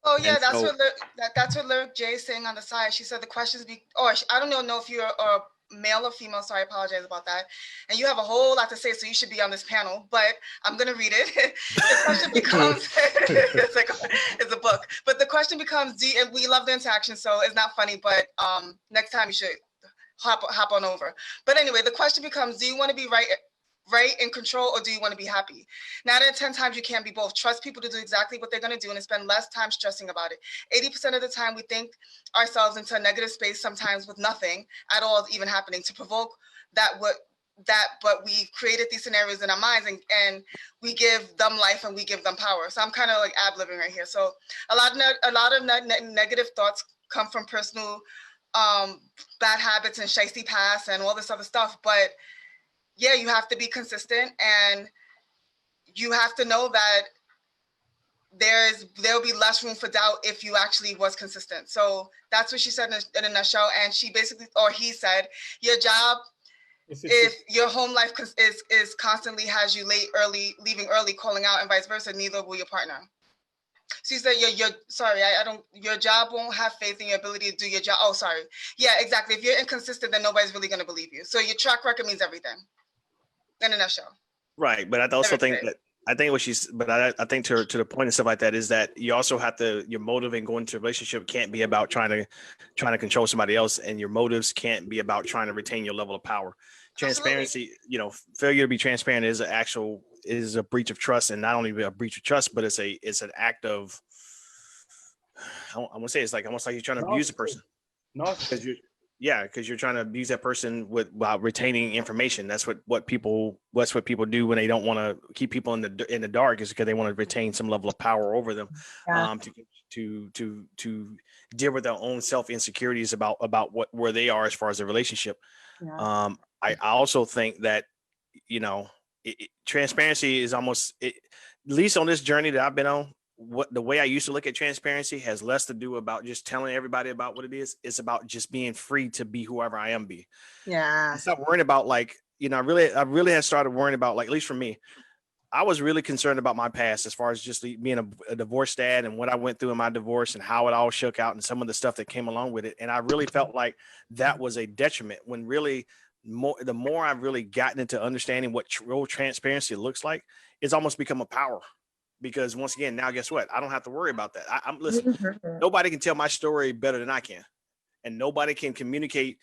Oh yeah, that's what Lyric J is saying on the side. She said the questions I don't know if you're a male or female. Sorry, I apologize about that. And you have a whole lot to say, so you should be on this panel. But I'm gonna read it. The question becomes, it's a book. But the question becomes, and we love the interaction, so it's not funny. But next time you should hop on over. But anyway, the question becomes, do you want to be right in control, or do you want to be happy? 9 out of 10 times you can't be both. Trust people to do exactly what they're going to do and spend less time stressing about it. 80% of the time we think ourselves into a negative space, sometimes with nothing at all even happening, to provoke but we created these scenarios in our minds, and we give them life and we give them power. So I'm kind of like ad-libbing right here. So a lot of negative thoughts come from personal bad habits and shiesty past and all this other stuff. But yeah, you have to be consistent, and you have to know that there'll be less room for doubt if you actually was consistent. So that's what she said in a nutshell. And she basically, or he said, your job, if your home life is constantly has you late, early, leaving early, calling out, and vice versa, neither will your partner. So you said your job won't have faith in your ability to do your job. Oh, sorry. Yeah, exactly. If you're inconsistent, then nobody's really going to believe you. So your track record means everything in a nutshell. Right. But I also think that, I think to the point and stuff like that is that you also have to, your motive in going to a relationship can't be about trying to control somebody else, and your motives can't be about trying to retain your level of power. Transparency, failure to be transparent is a breach of trust, and not only a breach of trust, but it's an act of, I want to say it's like almost like you're trying to abuse a person. No, because you're trying to abuse that person while retaining information. That's what people do when they don't want to keep people in the dark, is because they want to retain some level of power over them, to deal with their own self insecurities about where they are as far as the relationship. Yeah. I also think that transparency is almost, at least on this journey that I've been on, the way I used to look at transparency has less to do about just telling everybody about what it is. It's about just being free to be whoever I am be. Yeah. Stop worrying about I really had started worrying about, like, at least for me, I was really concerned about my past as far as just being a divorced dad and what I went through in my divorce and how it all shook out and some of the stuff that came along with it. And I really felt like that was a detriment, when really the more I've really gotten into understanding what real transparency looks like, it's almost become a power. Because once again, now guess what? I don't have to worry about that. Listen, nobody can tell my story better than I can. And nobody can communicate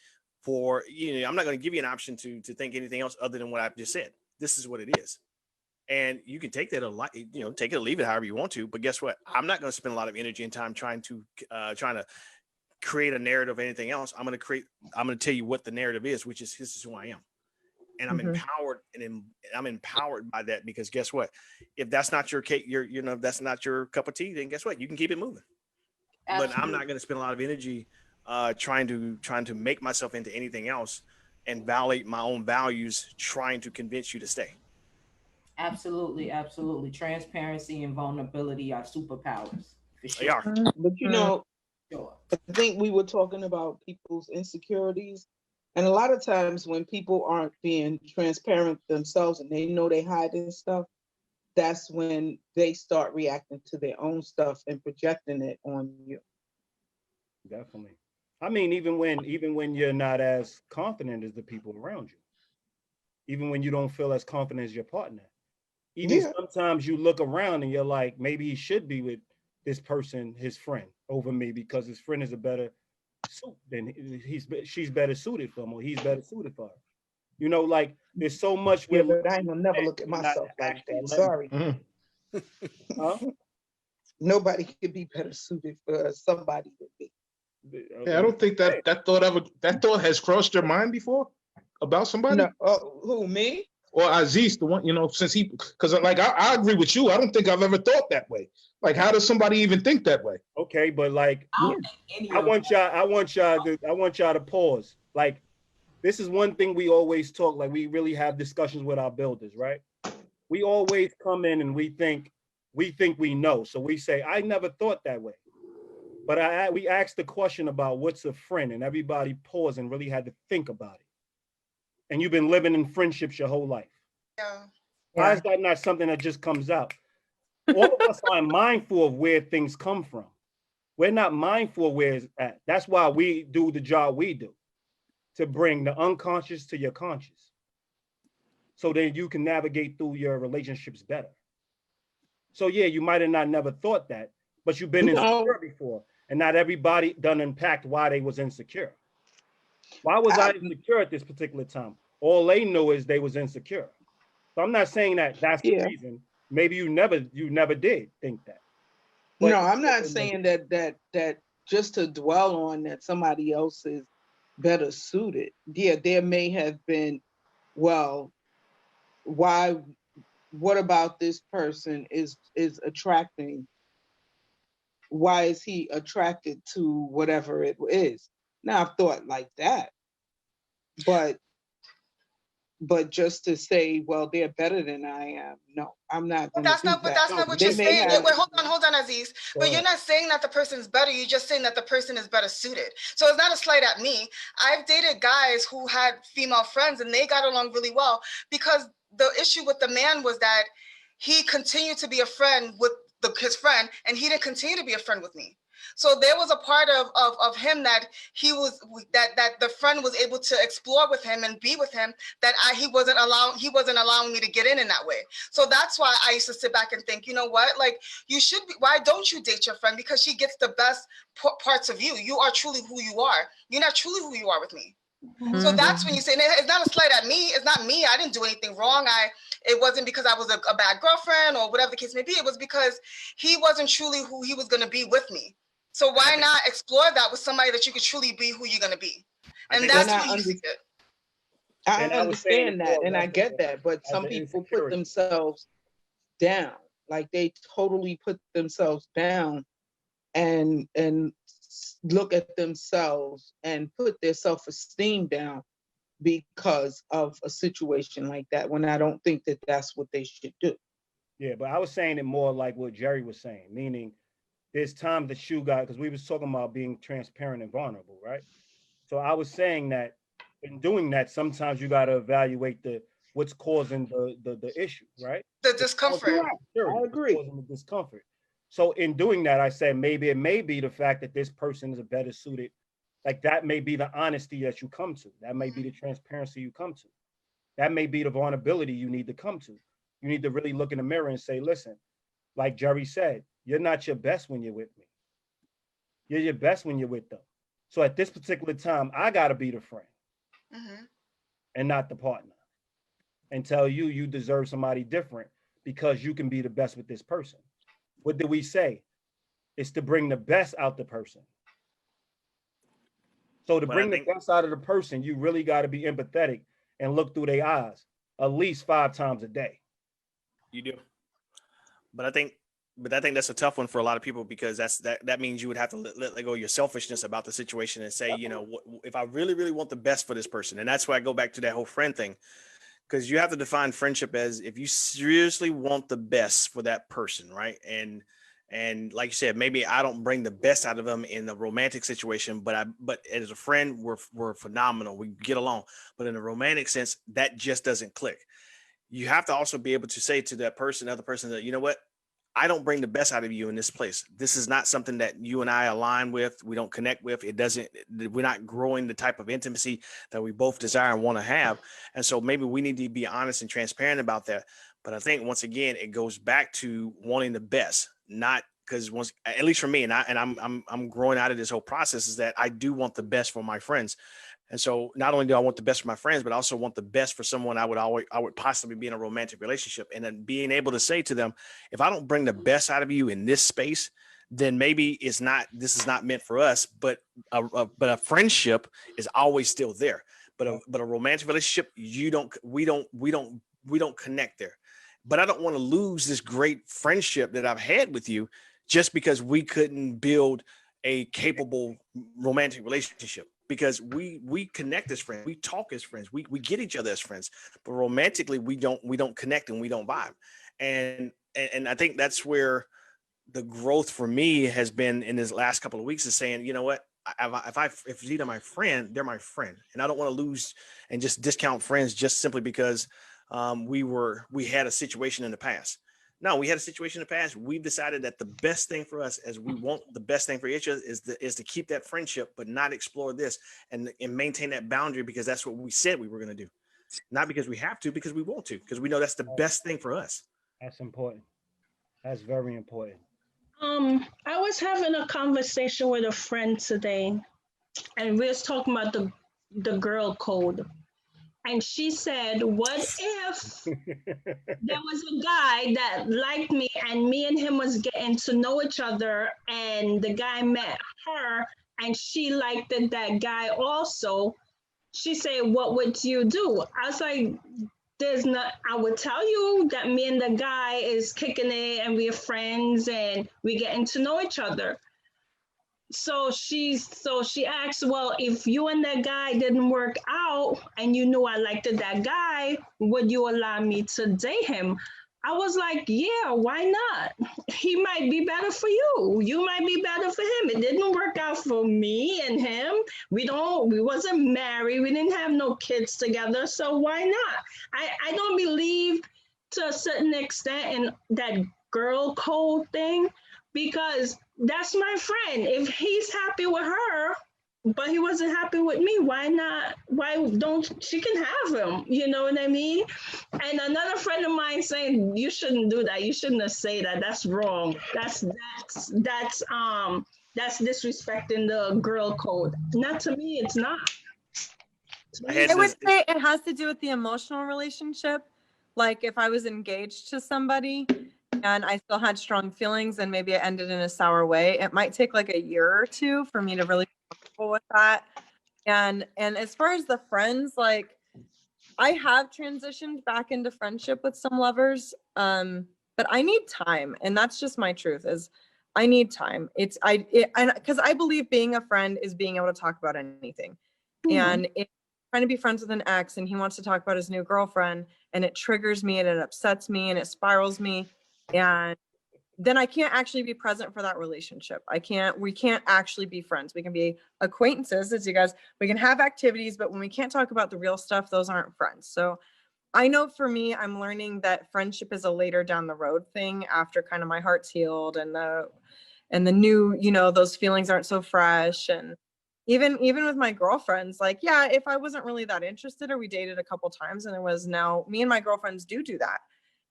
I'm not going to give you an option to think anything else other than what I've just said. This is what it is. And you can take that take it or leave it however you want to. But guess what? I'm not going to spend a lot of energy and time trying to create a narrative or anything else. I'm going to tell you what the narrative is, which is, this is who I am. And I'm empowered, and I'm empowered by that, because guess what? If that's not your cake, if that's not your cup of tea, then guess what? You can keep it moving. Absolutely. But I'm not going to spend a lot of energy trying to make myself into anything else and validate my own values, trying to convince you to stay. Absolutely, absolutely. Transparency and vulnerability are superpowers. For sure. They are. But I think we were talking about people's insecurities. And a lot of times when people aren't being transparent themselves and they know they hiding stuff, that's when they start reacting to their own stuff and projecting it on you. Definitely. I mean, even when you're not as confident as the people around you, even when you don't feel as confident as your partner, sometimes you look around and you're like, maybe he should be with this person, his friend, over me, because his friend is a better suit than she's better suited for him, or he's better suited for her. Like, there's so much. But I ain't gonna never look at myself like that. Sorry. Huh? Nobody could be better suited for somebody than me. Yeah, I don't think that thought has crossed your mind before about somebody. No, who, me? Or Aziz, the one, because I agree with you. I don't think I've ever thought that way. Like, how does somebody even think that way? Okay, but like, I want y'all to pause. Like, this is one thing we always talk, like, we really have discussions with our builders, right? We always come in and we think we know. So we say, I never thought that way. But we asked the question about what's a friend, and everybody paused and really had to think about it. And you've been living in friendships your whole life. Yeah. Why is that not something that just comes out? All of us are mindful of where things come from. We're not mindful of where it's at. That's why we do the job we do, to bring the unconscious to your conscious, so that you can navigate through your relationships better. So yeah, you might have not never thought that, but you've been insecure before, and not everybody done unpacked why they was insecure. Why was I insecure at this particular time? All they know is they was insecure. So I'm not saying that that's the reason. Maybe you never did think that. But no, I'm not saying that just to dwell on that somebody else is better suited. Yeah, there may have been, well, what about this person is attracting? Why is he attracted to whatever it is? Now, I've thought like that, but But just to say, well, they're better than I am, no, I'm not But going to that's do not. But that. that's not what They you're may saying. have. Wait, hold on, Aziz. But you're not saying that the person's better. You're just saying that the person is better suited. So it's not a slight at me. I've dated guys who had female friends and they got along really well because the issue with the man was that he continued to be a friend with his friend, and he didn't continue to be a friend with me. So there was a part of him that he was that the friend was able to explore with him and be with him that he wasn't allowing me to get in that way. So that's why I used to sit back and think, you know what, like you should be. Why don't you date your friend? Because she gets the best parts of you. You are truly who you are. You're not truly who you are with me. So that's when you say, it's not a slight at me. It's not me. I didn't do anything wrong. It wasn't because I was a bad girlfriend or whatever the case may be. It was because he wasn't truly who he was going to be with me. So why not explore that with somebody that you could truly be who you're going to be? And that's what you see it. I understand that, and I get that, but some people put themselves down, like they totally put themselves down and look at themselves and put their self-esteem down because of a situation like that, when I don't think that that's what they should do. Yeah, but I was saying it more like what Jerry was saying, meaning there's times that you got, because we was talking about being transparent and vulnerable, right? So I was saying that in doing that, sometimes you got to evaluate what's causing the issue, right? The discomfort. I agree. Causing the discomfort. So in doing that, I said maybe it may be the fact that this person is a better suited, like that may be the honesty that you come to. That may be the transparency you come to. That may be the vulnerability you need to come to. You need to really look in the mirror and say, listen, like Jerry said, you're not your best when you're with me. You're your best when you're with them. So at this particular time, I got to be the friend and not the partner, and tell you deserve somebody different because you can be the best with this person. What did we say? It's to bring the best out the person. So to bring the best out of the person, you really got to be empathetic and look through their eyes at least 5 times a day. You do. But I think that's a tough one for a lot of people, because that means you would have to let go of your selfishness about the situation and say, you know, if I really, really want the best for this person. And that's why I go back to that whole friend thing, because you have to define friendship as if you seriously want the best for that person, right? And like you said, maybe I don't bring the best out of them in a romantic situation, but as a friend, we're phenomenal. We get along. But in a romantic sense, that just doesn't click. You have to also be able to say to that person, other person, that, you know what, I don't bring the best out of you in this place. This is not something that you and I align with. We don't connect with. We're not growing the type of intimacy that we both desire and want to have. And so maybe we need to be honest and transparent about that. But I think once again, it goes back to wanting the best, not because at least for me, and I'm growing out of this whole process, is that I do want the best for my friends. And so not only do I want the best for my friends, but I also want the best for someone I would possibly be in a romantic relationship. And then being able to say to them, if I don't bring the best out of you in this space, then maybe this is not meant for us, but a friendship is always still there. But a romantic relationship, we don't connect there. But I don't want to lose this great friendship that I've had with you just because we couldn't build a capable romantic relationship. Because we connect as friends, we talk as friends, we get each other as friends, but romantically we don't connect and we don't vibe. And I think that's where the growth for me has been in this last couple of weeks, is saying, you know what, if Zita my friend, they're my friend, and I don't want to lose and just discount friends just simply because we had a situation in the past. No, we had a situation in the past. We've decided that the best thing for us, as we want the best thing for each other, is to keep that friendship, but not explore this and maintain that boundary, because that's what we said we were going to do. Not because we have to, because we want to, because we know that's the best thing for us. That's important. That's very important. I was having a conversation with a friend today, and we was talking about the girl code. And she said, what if there was a guy that liked me and me and him was getting to know each other, and the guy met her and she liked that guy also? She said, what would you do? I was like, I would tell you that me and the guy is kicking it and we're friends and we're getting to know each other. So she asked, well, if you and that guy didn't work out and you knew I liked that guy, would you allow me to date him? I was like, yeah, why not? He might be better for you. You might be better for him. It didn't work out for me and him. We wasn't married. We didn't have no kids together. So why not? I don't believe to a certain extent in that girl code thing, because that's my friend. If he's happy with her, but he wasn't happy with me, why not? Why don't she can have him? You know what I mean? And another friend of mine saying, you shouldn't do that. You shouldn't have said that. That's wrong. That's disrespecting the girl code. Not to me, it's not. I would say it has to do with the emotional relationship. Like if I was engaged to somebody and I still had strong feelings and maybe it ended in a sour way, it might take like a year or two for me to really be comfortable with that. And as far as the friends, like I have transitioned back into friendship with some lovers, but I need time, and that's just my truth. Is I need time. Because I believe being a friend is being able to talk about anything, and if trying to be friends with an ex and he wants to talk about his new girlfriend and it triggers me and it upsets me and it spirals me, and then I can't actually be present for that relationship. We can't actually be friends. We can be acquaintances, as you guys, we can have activities, but when we can't talk about the real stuff, those aren't friends. So I know for me, I'm learning that friendship is a later down the road thing after kind of my heart's healed and the new, those feelings aren't so fresh. And even with my girlfriends, like, yeah, if I wasn't really that interested or we dated a couple times and it was now me and my girlfriends do that.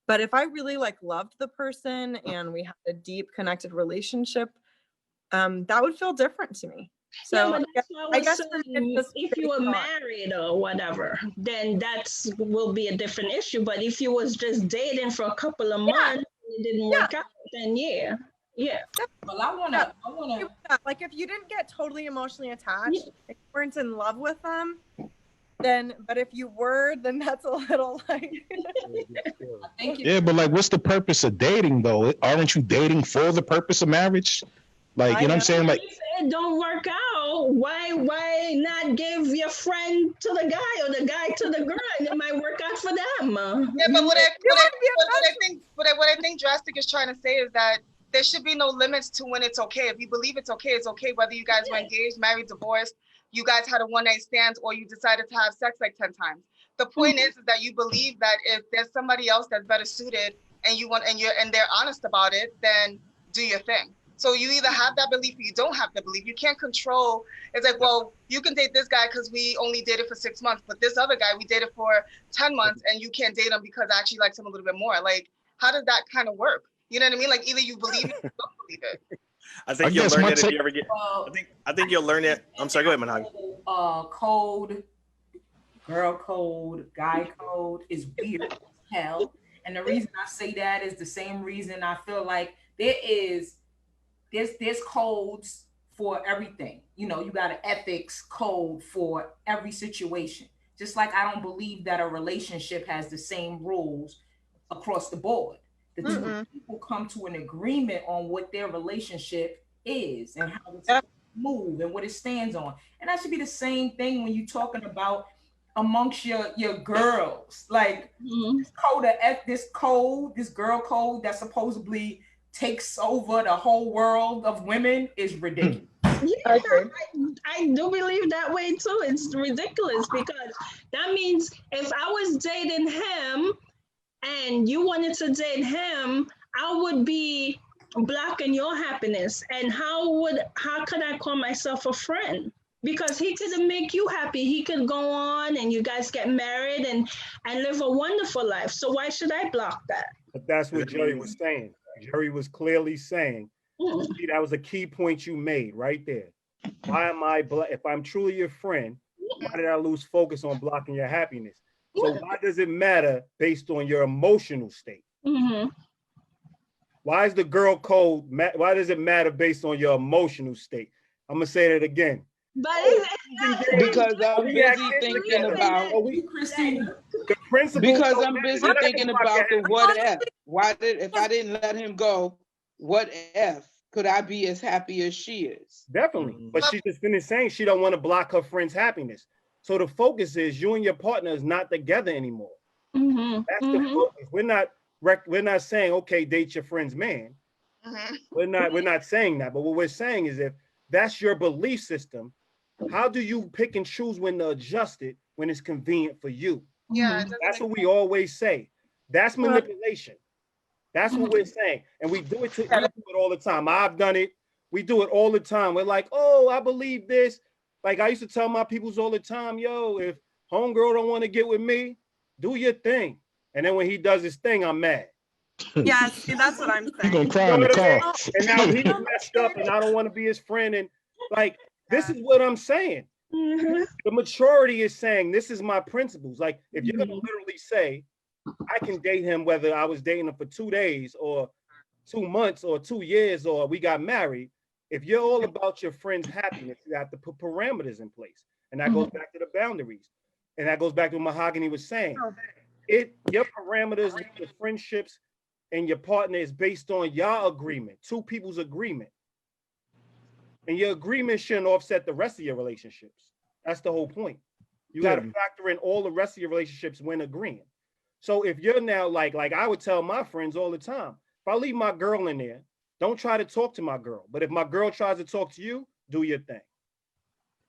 But if I really loved the person and we had a deep connected relationship, that would feel different to me. So yeah, I guess if you were married or whatever, then will be a different issue. But if you was just dating for a couple of months and it didn't work out, then yeah. Well, I wanna like if you didn't get totally emotionally attached, if you weren't in love with them, then, but if you were, then that's a little like. Yeah, but like, what's the purpose of dating though? Aren't you dating for the purpose of marriage? Like, you know what I'm saying? Like, if it don't work out, why not give your friend to the guy or the guy to the girl, and it might work out for them. Yeah, but what I think Drastic is trying to say is that there should be no limits to when it's okay. If you believe it's okay, whether you guys were engaged, married, divorced, you guys had a one-night stand, or you decided to have sex like 10 times. The point is that you believe that if there's somebody else that's better suited and they're honest about it, then do your thing. So you either have that belief or you don't have the belief. You can't control. It's like, well, you can date this guy because we only dated for 6 months, but this other guy we dated for 10 months and you can't date him because I actually liked him a little bit more. Like, how does that kind of work? You know what I mean? Like, either you believe it or you don't believe it. I think you'll learn it if you ever get. I think you'll learn it. I'm sorry. Go ahead, Manhag. Code, girl code, guy code is weird as hell. And the reason I say that is the same reason I feel like there's codes for everything. You got an ethics code for every situation. Just like I don't believe that a relationship has the same rules across the board. The two people come to an agreement on what their relationship is and how it's move and what it stands on. And that should be the same thing when you're talking about amongst your girls. Like this girl code that supposedly takes over the whole world of women is ridiculous. Yeah, I do believe that way too. It's ridiculous because that means if I was dating him and you wanted to date him, I would be blocking your happiness. And how could I call myself a friend? Because he could make you happy. He could go on and you guys get married and live a wonderful life. So why should I block that? But that's what Jerry was saying. Jerry was clearly saying, see, that was a key point you made right there. Why am if I'm truly your friend, why did I lose focus on blocking your happiness? So why does it matter based on your emotional state? Why is the girl code, why does it matter based on your emotional state? I'm going to say that again. Because I'm busy thinking about the principle. Because I'm busy thinking about the what if. If I didn't let him go, what if? could I be as happy as she is? Definitely. But she just finished saying she don't want to block her friend's happiness. So the focus is you and your partner is not together anymore. That's the focus. We're not saying, okay, date your friend's man. We're not saying that. But what we're saying is, if that's your belief system, how do you pick and choose when to adjust it when it's convenient for you? Yeah, that's what we always say. That's manipulation. That's what we're saying. And we do it you do it all the time. I've done it. We do it all the time. We're like, oh, I believe this. Like I used to tell my peoples all the time, yo, if homegirl don't want to get with me, do your thing. And then when he does his thing, I'm mad. Yes, that's what I'm saying. You're gonna cry in the car. And now he's messed up and I don't want to be his friend. And like, this is what I'm saying. The maturity is saying, this is my principles. Like, if you're gonna literally say, I can date him whether I was dating him for 2 days or 2 months or 2 years or we got married. If you're all about your friend's happiness, you have to put parameters in place. And that goes back to the boundaries. And that goes back to what Mahogany was saying. Your parameters, your friendships, and your partner is based on your agreement, two people's agreement. And your agreement shouldn't offset the rest of your relationships. That's the whole point. You got to factor in all the rest of your relationships when agreeing. So if you're now like I would tell my friends all the time, if I leave my girl in there, don't try to talk to my girl. But if my girl tries to talk to you, do your thing.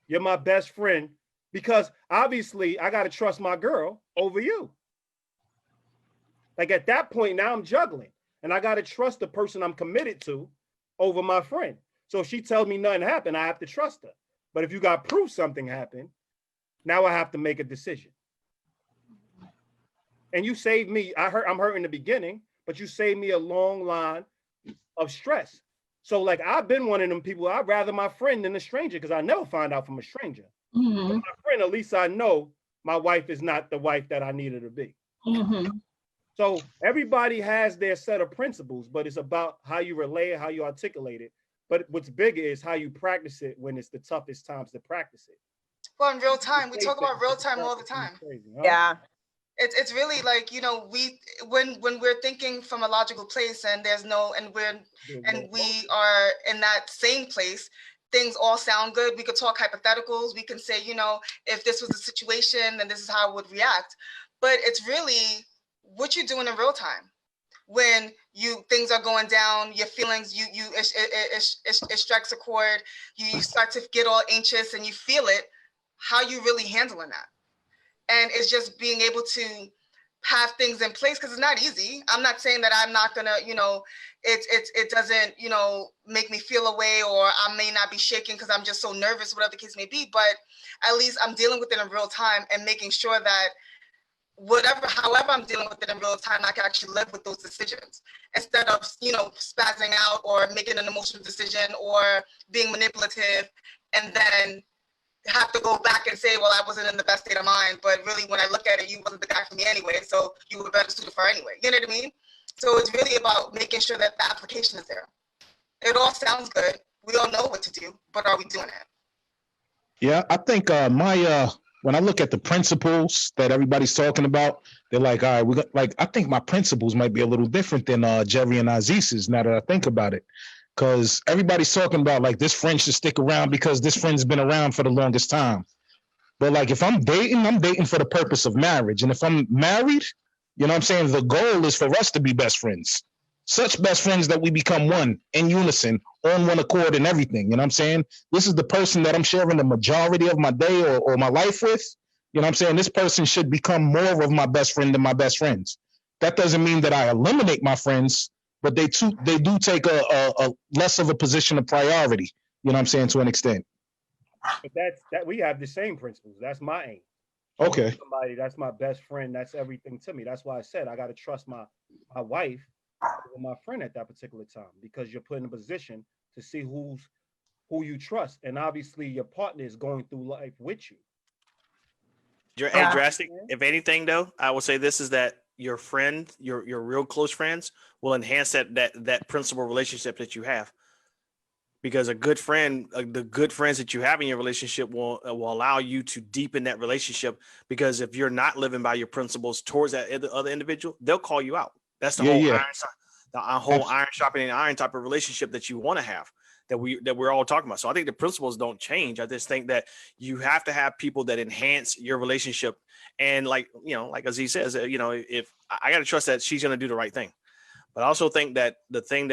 You're my best friend because obviously I got to trust my girl over you. Like at that point, now I'm juggling and I got to trust the person I'm committed to over my friend. So if she tells me nothing happened, I have to trust her. But if you got proof something happened, now I have to make a decision. And you saved me. I'm hurt in the beginning, but you saved me a long line of stress. So like I've been one of them people, I'd rather my friend than a stranger because I never find out from a stranger. But my friend, at least I know my wife is not the wife that I need her to be. So everybody has their set of principles, but it's about how you relay it, how you articulate it. But what's bigger is how you practice it when it's the toughest times to practice it. Well, in real time, we talk about real time all the time. Crazy, huh? Yeah. It's really like, you know, when we're thinking from a logical place and we are in that same place, things all sound good. We could talk hypotheticals. We can say, you know, if this was a situation, then this is how I would react. But it's really what you're doing in real time. When things are going down, your feelings, it strikes a chord, you start to get all anxious and you feel it, how you really handling that. And it's just being able to have things in place because it's not easy. I'm not saying that I'm not gonna, you know, it doesn't, you know, make me feel away or I may not be shaking because I'm just so nervous, whatever the case may be, but at least I'm dealing with it in real time and making sure that however I'm dealing with it in real time, I can actually live with those decisions instead of, you know, spazzing out or making an emotional decision or being manipulative and then have to go back and say, well, I wasn't in the best state of mind, but really when I look at it, you wasn't the guy for me anyway, so you were better suited for anyway. You know what I mean? So it's really about making sure that the application is there. It all sounds good. We all know what to do, but are we doing it? Yeah, I think when I look at the principles that everybody's talking about, they're like, all right, I think my principles might be a little different than Jerry and Aziz's now that I think about it. Because everybody's talking about like this friend should stick around because this friend's been around for the longest time. But like if I'm dating for the purpose of marriage. And if I'm married, you know what I'm saying? The goal is for us to be best friends. Such best friends that we become one in unison, on one accord and everything. You know what I'm saying? This is the person that I'm sharing the majority of my day or my life with. You know what I'm saying? This person should become more of my best friend than my best friends. That doesn't mean that I eliminate my friends, but they do take a less of a position of priority, you know what I'm saying, to an extent. But that we have the same principles. That's my aim. Okay. Somebody that's my best friend, that's everything to me. That's why I said I got to trust my wife or my friend at that particular time, because you're put in a position to see who you trust. And obviously your partner is going through life with you. Hey, Drastic, if anything though, I will say this is that your friend, your real close friends will enhance that principal relationship that you have. Because a good friend, the good friends that you have in your relationship will allow you to deepen that relationship. Because if you're not living by your principles towards that other individual, they'll call you out. That's the whole the whole iron sharpening iron type of relationship that you want to have, that we're all talking about. So I think the principles don't change. I just think that you have to have people that enhance your relationship. And like Aziz says, if I got to trust that she's going to do the right thing. But I also think that the thing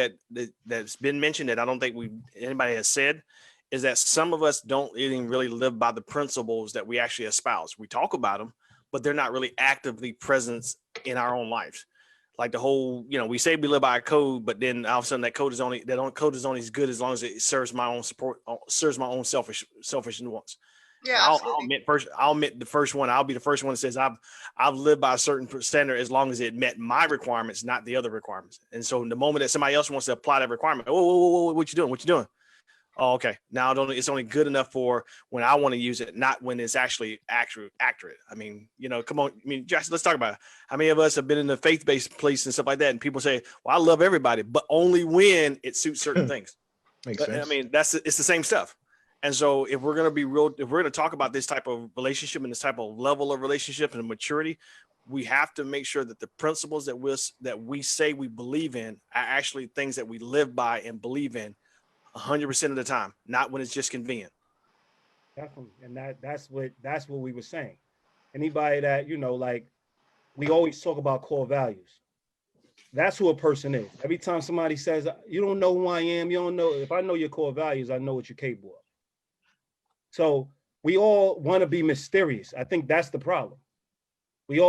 that's been mentioned that I don't think anybody has said is that some of us don't even really live by the principles that we actually espouse. We talk about them, but they're not really actively present in our own lives. Like the whole, we say we live by a code, but then all of a sudden that code is only as good as long as it serves my own selfish wants. Yeah, I'll admit the first one. I'll be the first one that says I've lived by a certain standard as long as it met my requirements, not the other requirements. And so the moment that somebody else wants to apply that requirement, whoa, what you doing? What you doing? Oh, okay. Now it's only good enough for when I want to use it, not when it's actually accurate. I mean, come on. I mean, Josh, let's talk about it. How many of us have been in the faith-based place and stuff like that? And people say, well, I love everybody, but only when it suits certain things. Makes sense. I mean, it's the same stuff. And so if we're going to talk about this type of relationship and this type of level of relationship and maturity, we have to make sure that the principles that we say we believe in are actually things that we live by and believe in 100% of the time, not when it's just convenient. Definitely. And that's what we were saying. Anybody that, like we always talk about core values. That's who a person is. Every time somebody says, you don't know who I am, you don't know. If I know your core values, I know what you're capable of. So we all want to be mysterious. I think that's the problem.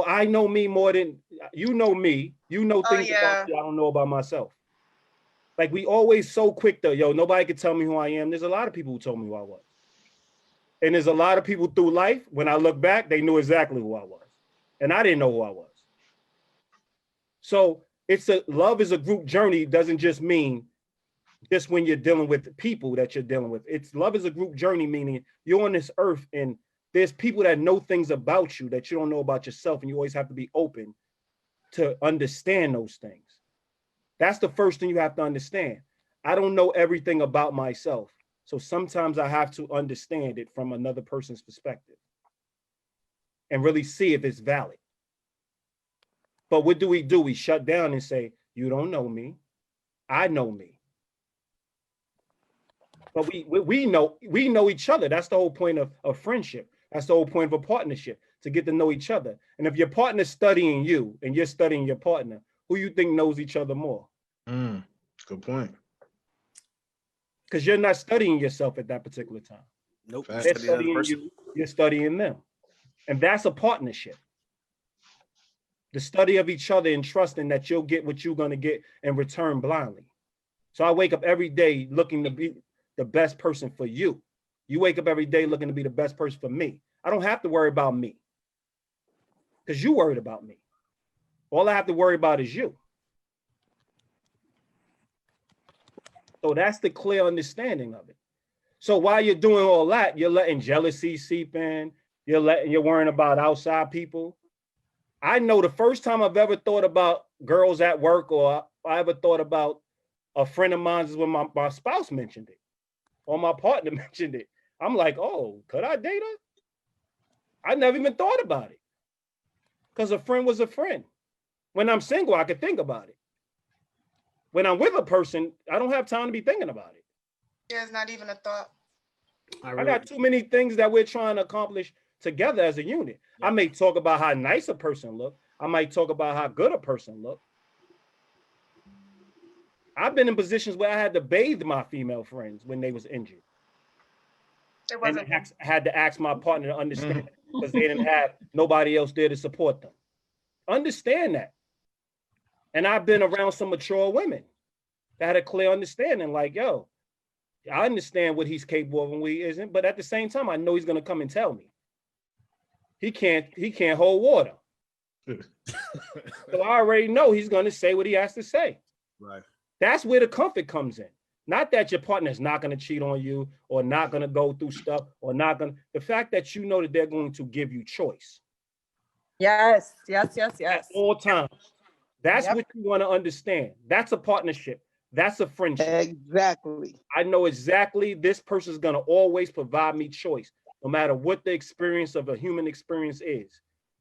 I know me more than you know me. You know things about me I don't know about myself. Like we always so quick to, nobody can tell me who I am. There's a lot of people who told me who I was. And there's a lot of people through life, when I look back, they knew exactly who I was. And I didn't know who I was. So love is a group journey. Doesn't just mean just when you're dealing with the people that you're dealing with. Love is a group journey, meaning you're on this earth and there's people that know things about you that you don't know about yourself. And you always have to be open to understand those things. That's the first thing you have to understand. I don't know everything about myself. So sometimes I have to understand it from another person's perspective and really see if it's valid. But what do? We shut down and say, you don't know me. I know me. But we know each other. That's the whole point of friendship. That's the whole point of a partnership, to get to know each other. And if your partner's studying you and you're studying your partner, who you think knows each other more? Good point. Because you're not studying yourself at that particular time. Nope. They're studying you, you're studying them. And that's a partnership. The study of each other and trusting that you'll get what you're going to get and return blindly. So I wake up every day looking to be the best person for you. You wake up every day looking to be the best person for me. I don't have to worry about me because you worried about me. All I have to worry about is you. So that's the clear understanding of it. So while you're doing all that, you're letting jealousy seep in. You're worrying about outside people. I know the first time I've ever thought about girls at work, or I ever thought about a friend of mine, is when my spouse mentioned it or my partner mentioned it. I'm like, oh, could I date her? I never even thought about it because a friend was a friend. When I'm single, I could think about it. When I'm with a person, I don't have time to be thinking about it. Yeah, it's not even a thought. I got too many things that we're trying to accomplish together as a unit. Yeah. I may talk about how nice a person look. I might talk about how good a person look. I've been in positions where I had to bathe my female friends when they was injured. And I had to ask my partner to understand because they didn't have nobody else there to support them. Understand that. And I've been around some mature women that had a clear understanding, like, yo, I understand what he's capable of and what he isn't, but at the same time, I know he's gonna come and tell me. He can't hold water. So I already know he's gonna say what he has to say. Right. That's where the comfort comes in. Not that your partner's not gonna cheat on you or not gonna go through stuff or not gonna, the fact that you know that they're going to give you choice. Yes. At all times. That's what you want to understand. That's a partnership. That's a friendship. Exactly. I know exactly this person's going to always provide me choice, no matter what the experience of a human experience is.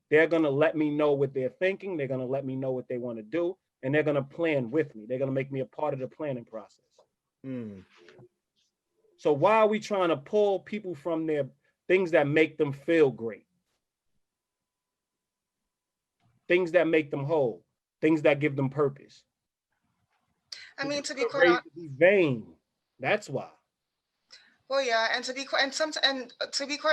they're going to let me know what they're thinking. They're going to let me know what they want to do. And they're going to plan with me. They're going to make me a part of the planning process. So why are we trying to pull people from their things that make them feel great? Things that make them whole. Things that give them purpose. I mean, to be quite vain. That's why. Well, yeah, and to be quite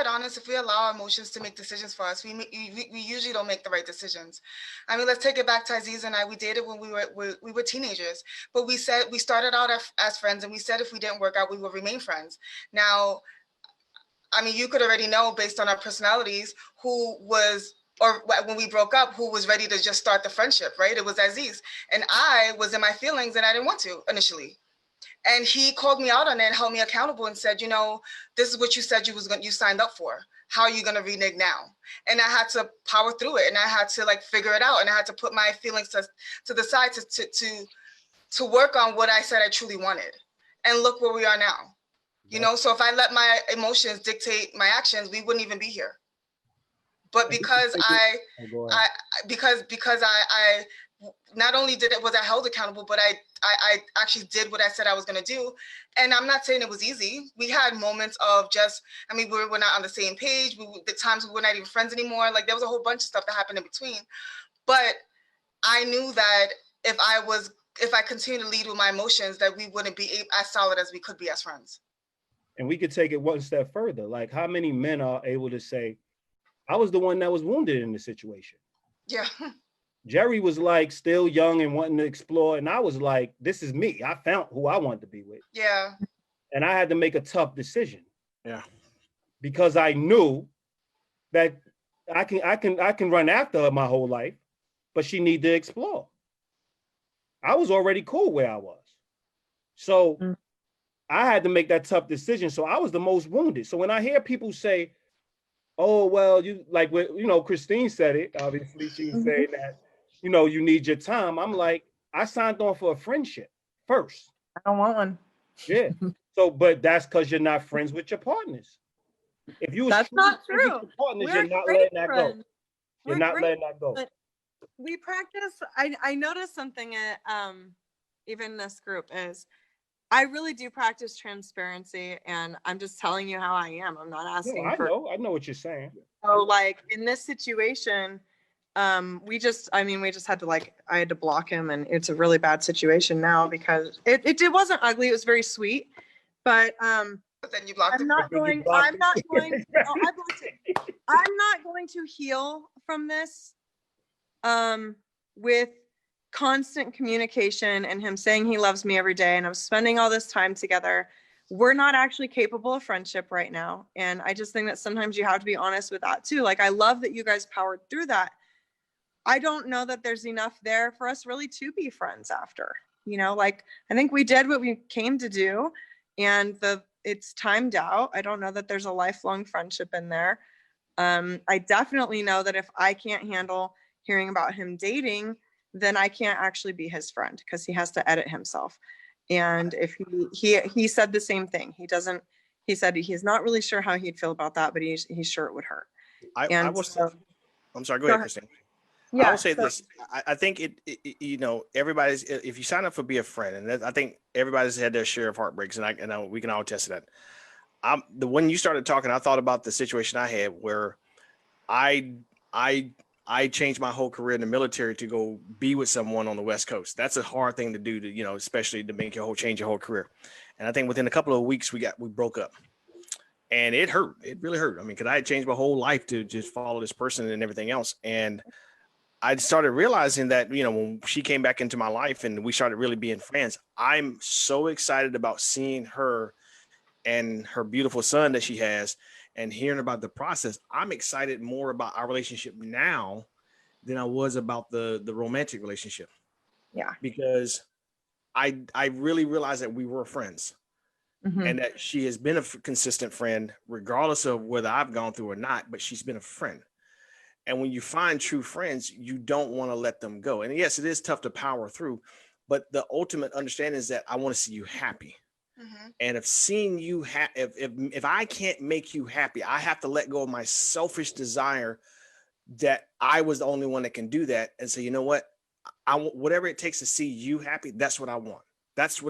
honest, if we allow our emotions to make decisions for us, we usually don't make the right decisions. I mean, let's take it back to Aziz and I. We dated when we were teenagers, but we started out as friends, and we said if we didn't work out, we would remain friends. Now, I mean, you could already know based on our personalities who was, or when we broke up, who was ready to just start the friendship, right? It was Aziz, and I was in my feelings, and I didn't want to initially. And he called me out on it and held me accountable and said, you know, this is what you said you signed up for. How are you going to renege now? And I had to power through it, and I had to like figure it out, and I had to put my feelings to the side to work on what I said I truly wanted. And look where we are now. You know, so if I let my emotions dictate my actions, we wouldn't even be here. But because I not only was I held accountable, but I actually did what I said I was going to do. And I'm not saying it was easy. We had moments of we were not on the same page. The times we were not even friends anymore. Like there was a whole bunch of stuff that happened in between. But I knew that if I continued to lead with my emotions, that we wouldn't be as solid as we could be as friends. And we could take it one step further. Like how many men are able to say, I was the one that was wounded in the situation. Yeah. Jerry was like still young and wanting to explore. And I was like, this is me. I found who I wanted to be with. Yeah. And I had to make a tough decision. Yeah. Because I knew that I can run after her my whole life, but she needed to explore. I was already cool where I was. So I had to make that tough decision. So I was the most wounded. So when I hear people say, oh, well, Christine said it, obviously she was saying that, you need your time. I'm like, I signed on for a friendship first. I don't want one. Yeah. So, but that's because you're not friends with your partners. If you that's not true. Partners, you're not letting that go. You're not letting that go. But we practice. I noticed something at even this group is I really do practice transparency, and I'm just telling you how I am. I'm not asking. No, I know what you're saying. So like in this situation, we just had to I had to block him, and it's a really bad situation now because it wasn't ugly. It was very sweet, but then you blocked him. I'm not going to heal from this with constant communication and him saying he loves me every day and I'm spending all this time together. We're not actually capable of friendship right now. And I just think that sometimes you have to be honest with that too. Like, I love that you guys powered through that. I don't know that there's enough there for us really to be friends after, I think we did what we came to do, and it's timed out. I don't know that there's a lifelong friendship in there. I definitely know that if I can't handle hearing about him dating, then I can't actually be his friend because he has to edit himself. And if he said the same thing, he said he's not really sure how he'd feel about that, but he's sure it would hurt. I'm sorry, go ahead, Christine. Yeah, I will say this. I think everybody's, if you sign up for Be a Friend, and I think everybody's had their share of heartbreaks, and we can all attest to that. When you started talking, I thought about the situation I had where I changed my whole career in the military to go be with someone on the West Coast. That's a hard thing to do, especially to make change your whole career. And I think within a couple of weeks we broke up, and it hurt. It really hurt. I mean, because I had changed my whole life to just follow this person and everything else. And I started realizing that, when she came back into my life and we started really being friends, I'm so excited about seeing her and her beautiful son that she has, and hearing about the process. I'm excited more about our relationship now than I was about the romantic relationship. Yeah. Because I really realized that we were friends, and that she has been a consistent friend, regardless of whether I've gone through or not, but she's been a friend. And when you find true friends, you don't want to let them go. And yes, it is tough to power through, but the ultimate understanding is that I want to see you happy. And if seeing you if I can't make you happy, I have to let go of my selfish desire that I was the only one that can do that, and say, you know what, whatever it takes to see you happy, that's what I want. That's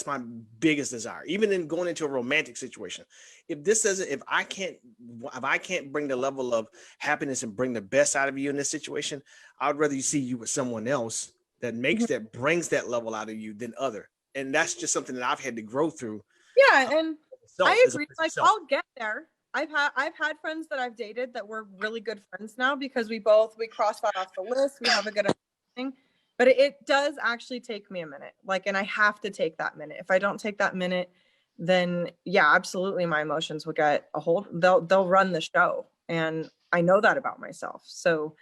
my biggest desire. Even in going into a romantic situation, if I can't bring the level of happiness and bring the best out of you in this situation, I'd rather you see you with someone else that brings that level out of you than other. And that's just something that I've had to grow through. Yeah, and I agree. Like, I'll get there. I've had friends that I've dated that we're really good friends now because we crossed that off the list. We have a good understanding. But it does actually take me a minute. Like, and I have to take that minute. If I don't take that minute, then yeah, absolutely, my emotions will get a hold. They'll run the show, and I know that about myself. So,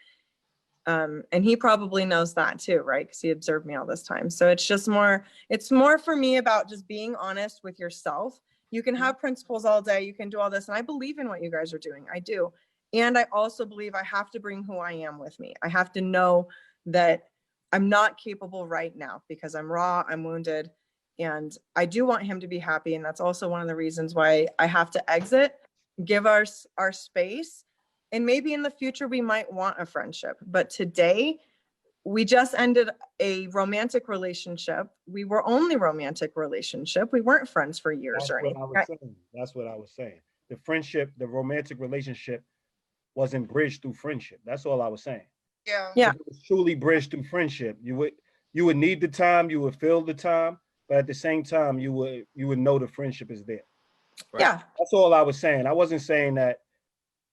and he probably knows that too, right? Because he observed me all this time. So it's more for me about just being honest with yourself. You can have principles all day. You can do all this, and I believe in what you guys are doing. I do, and I also believe I have to bring who I am with me. I have to know that I'm not capable right now because I'm raw, I'm wounded, and I do want him to be happy. And that's also one of the reasons why I have to exit, give our space. And maybe in the future, we might want a friendship. But today, we just ended a romantic relationship. We were only romantic relationship. We weren't friends for years or anything. That's what I was saying. The friendship, the romantic relationship wasn't bridged through friendship. That's all I was saying. Yeah. If it was truly bridged through friendship, you would need the time, you would feel the time, but at the same time, you would know the friendship is there. Right? Yeah. That's all I was saying. I wasn't saying that,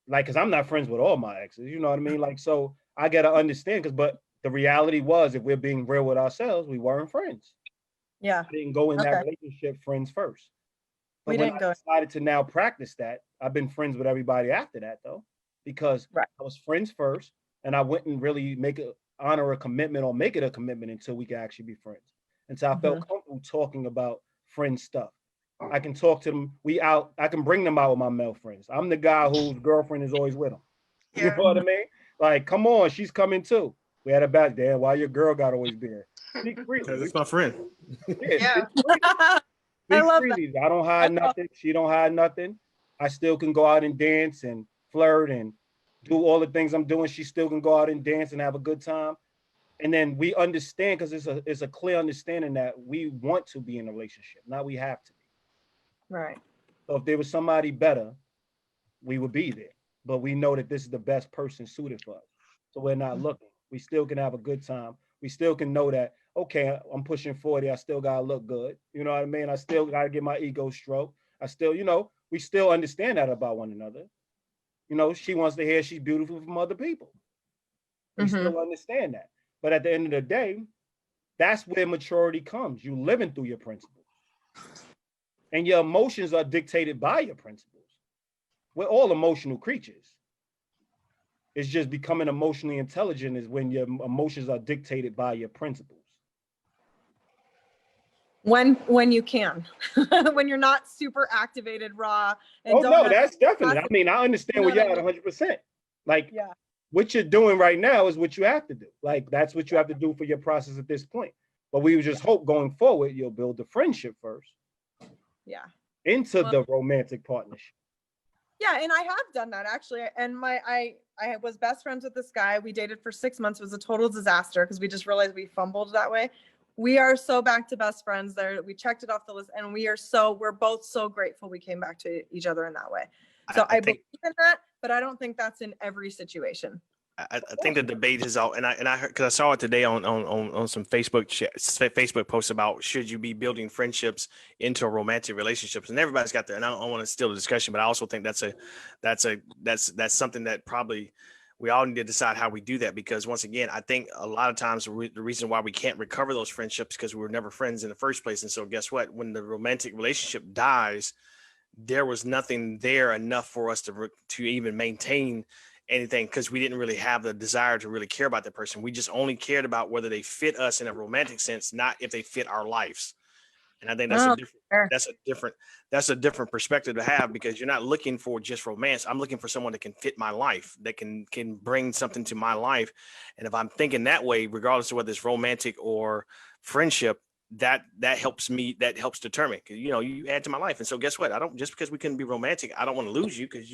like, because I'm not friends with all my exes, you know what I mean? Like, so I gotta understand, but the reality was, if we're being real with ourselves, we weren't friends. Yeah. I didn't go in that relationship friends first. But when I decided to now practice that, I've been friends with everybody after that, though, because I was friends first. And I wouldn't really honor a commitment or make it a commitment until we could actually be friends. And so I felt comfortable talking about friend stuff. I can talk to them. I can bring them out with my male friends. I'm the guy whose girlfriend is always with him. Yeah. You know what I mean? Like, come on, she's coming too. We had a back there. Why your girl got to always be there? Speak freely. Because it's my friend. Yeah. I love that. I don't hide nothing. She don't hide nothing. I still can go out and dance and flirt and do all the things I'm doing. She still can go out and dance and have a good time. And then we understand, because it's a clear understanding that we want to be in a relationship, not we have to be. Right. So if there was somebody better, we would be there. But we know that this is the best person suited for us. So we're not looking. We still can have a good time. We still can know that, okay, I'm pushing 40. I still got to look good. You know what I mean? I still got to get my ego stroked. I still, we still understand that about one another. She wants to hear she's beautiful from other people. We still understand that. But at the end of the day, that's where maturity comes. You living through your principles. And your emotions are dictated by your principles. We're all emotional creatures. It's just becoming emotionally intelligent is when your emotions are dictated by your principles. When you can, when you're not super activated, raw. And That's definitely. I mean, I understand where you're at 100%. Like, what you're doing right now is what you have to do. Like, that's what you have to do for your process at this point. But we would just hope going forward, you'll build the friendship first. Yeah. Into the romantic partnership. Yeah, and I have done that actually. And I was best friends with this guy. We dated for 6 months. It was a total disaster because we just realized we fumbled that way. We are so back to best friends there. We checked it off the list, and we're both so grateful we came back to each other in that way. So I believe in that, but I don't think that's in every situation. I think the debate is out, and I heard, because I saw it today on some Facebook posts about should you be building friendships into romantic relationships, and everybody's got there. And I don't want to steal the discussion, but I also think that's something that probably we all need to decide how we do that, because once again, I think a lot of times the reason why we can't recover those friendships because we were never friends in the first place. And so guess what? When the romantic relationship dies, there was nothing there enough for us to even maintain anything, because we didn't really have the desire to really care about that person. We just only cared about whether they fit us in a romantic sense, not if they fit our lives. And I think that's a different perspective to have, because you're not looking for just romance. I'm looking for someone that can fit my life, that can bring something to my life. And if I'm thinking that way, regardless of whether it's romantic or friendship, that helps me. That helps determine, because you add to my life. And so guess what? I don't, just because we couldn't be romantic, I don't want to lose you, because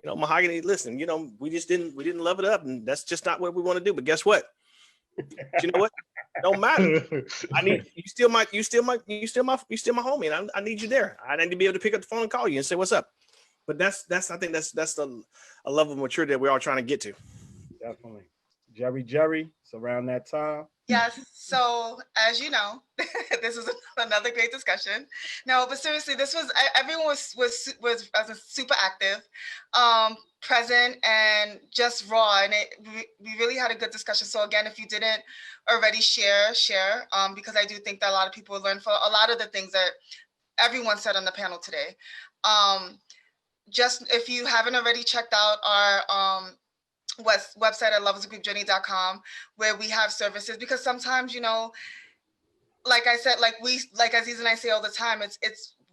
Mahogany, listen, we didn't love it up, and that's just not what we want to do. But guess what? You know what? Don't matter. I need you. Still my homie, and I need you there. I need to be able to pick up the phone and call you and say what's up. But I think that's a level of maturity that we're all trying to get to. Definitely. Jerry, it's around that time. Yes. So as you know, this is another great discussion. No, but seriously, everyone was super active, present, and just raw, and we really had a good discussion. So again, if you didn't already share, because I do think that a lot of people learned from a lot of the things that everyone said on the panel today. Just if you haven't already checked out our website at lovesgroupjourney.com, where we have services, because sometimes, like I said, like Aziz and I say all the time,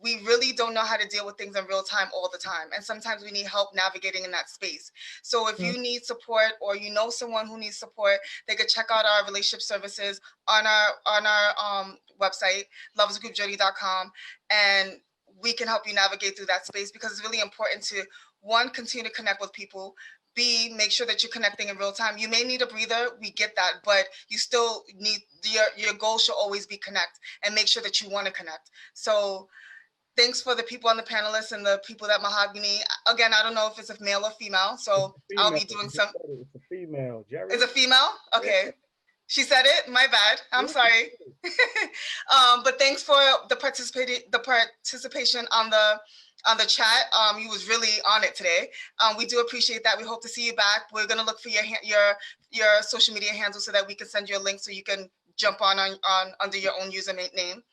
we really don't know how to deal with things in real time all the time, and sometimes we need help navigating in that space. So if you need support, or someone who needs support, they could check out our relationship services on our website, lovesgroupjourney.com, and we can help you navigate through that space, because it's really important to, one, continue to connect with people, B, make sure that you're connecting in real time. You may need a breather, we get that, but you still need, your goal should always be connect, and make sure that you want to connect. So thanks for the people on the panelists and the people that Mahogany. Again, I don't know if it's a male or female, so I'll be doing some. It's a female, Jerry. It's a female? Okay. She said it. My bad. I'm sorry. But thanks for the participation on the chat. You was really on it today. We do appreciate that. We hope to see you back. We're gonna look for your social media handle so that we can send you a link so you can jump on under your own username.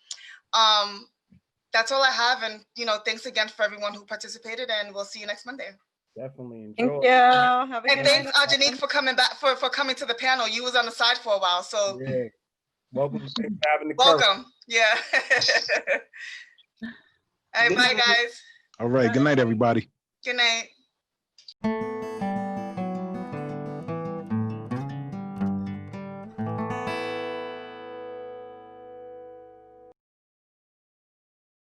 That's all I have, and thanks again for everyone who participated, and we'll see you next Monday. Definitely enjoy. Thank you. Have a good And thanks, night. Janique, for coming back for coming to the panel. You was on the side for a while, so Yeah. Welcome. Thanks for having the welcome. Yeah. All right, bye guys. All right. Good night, everybody. Good night.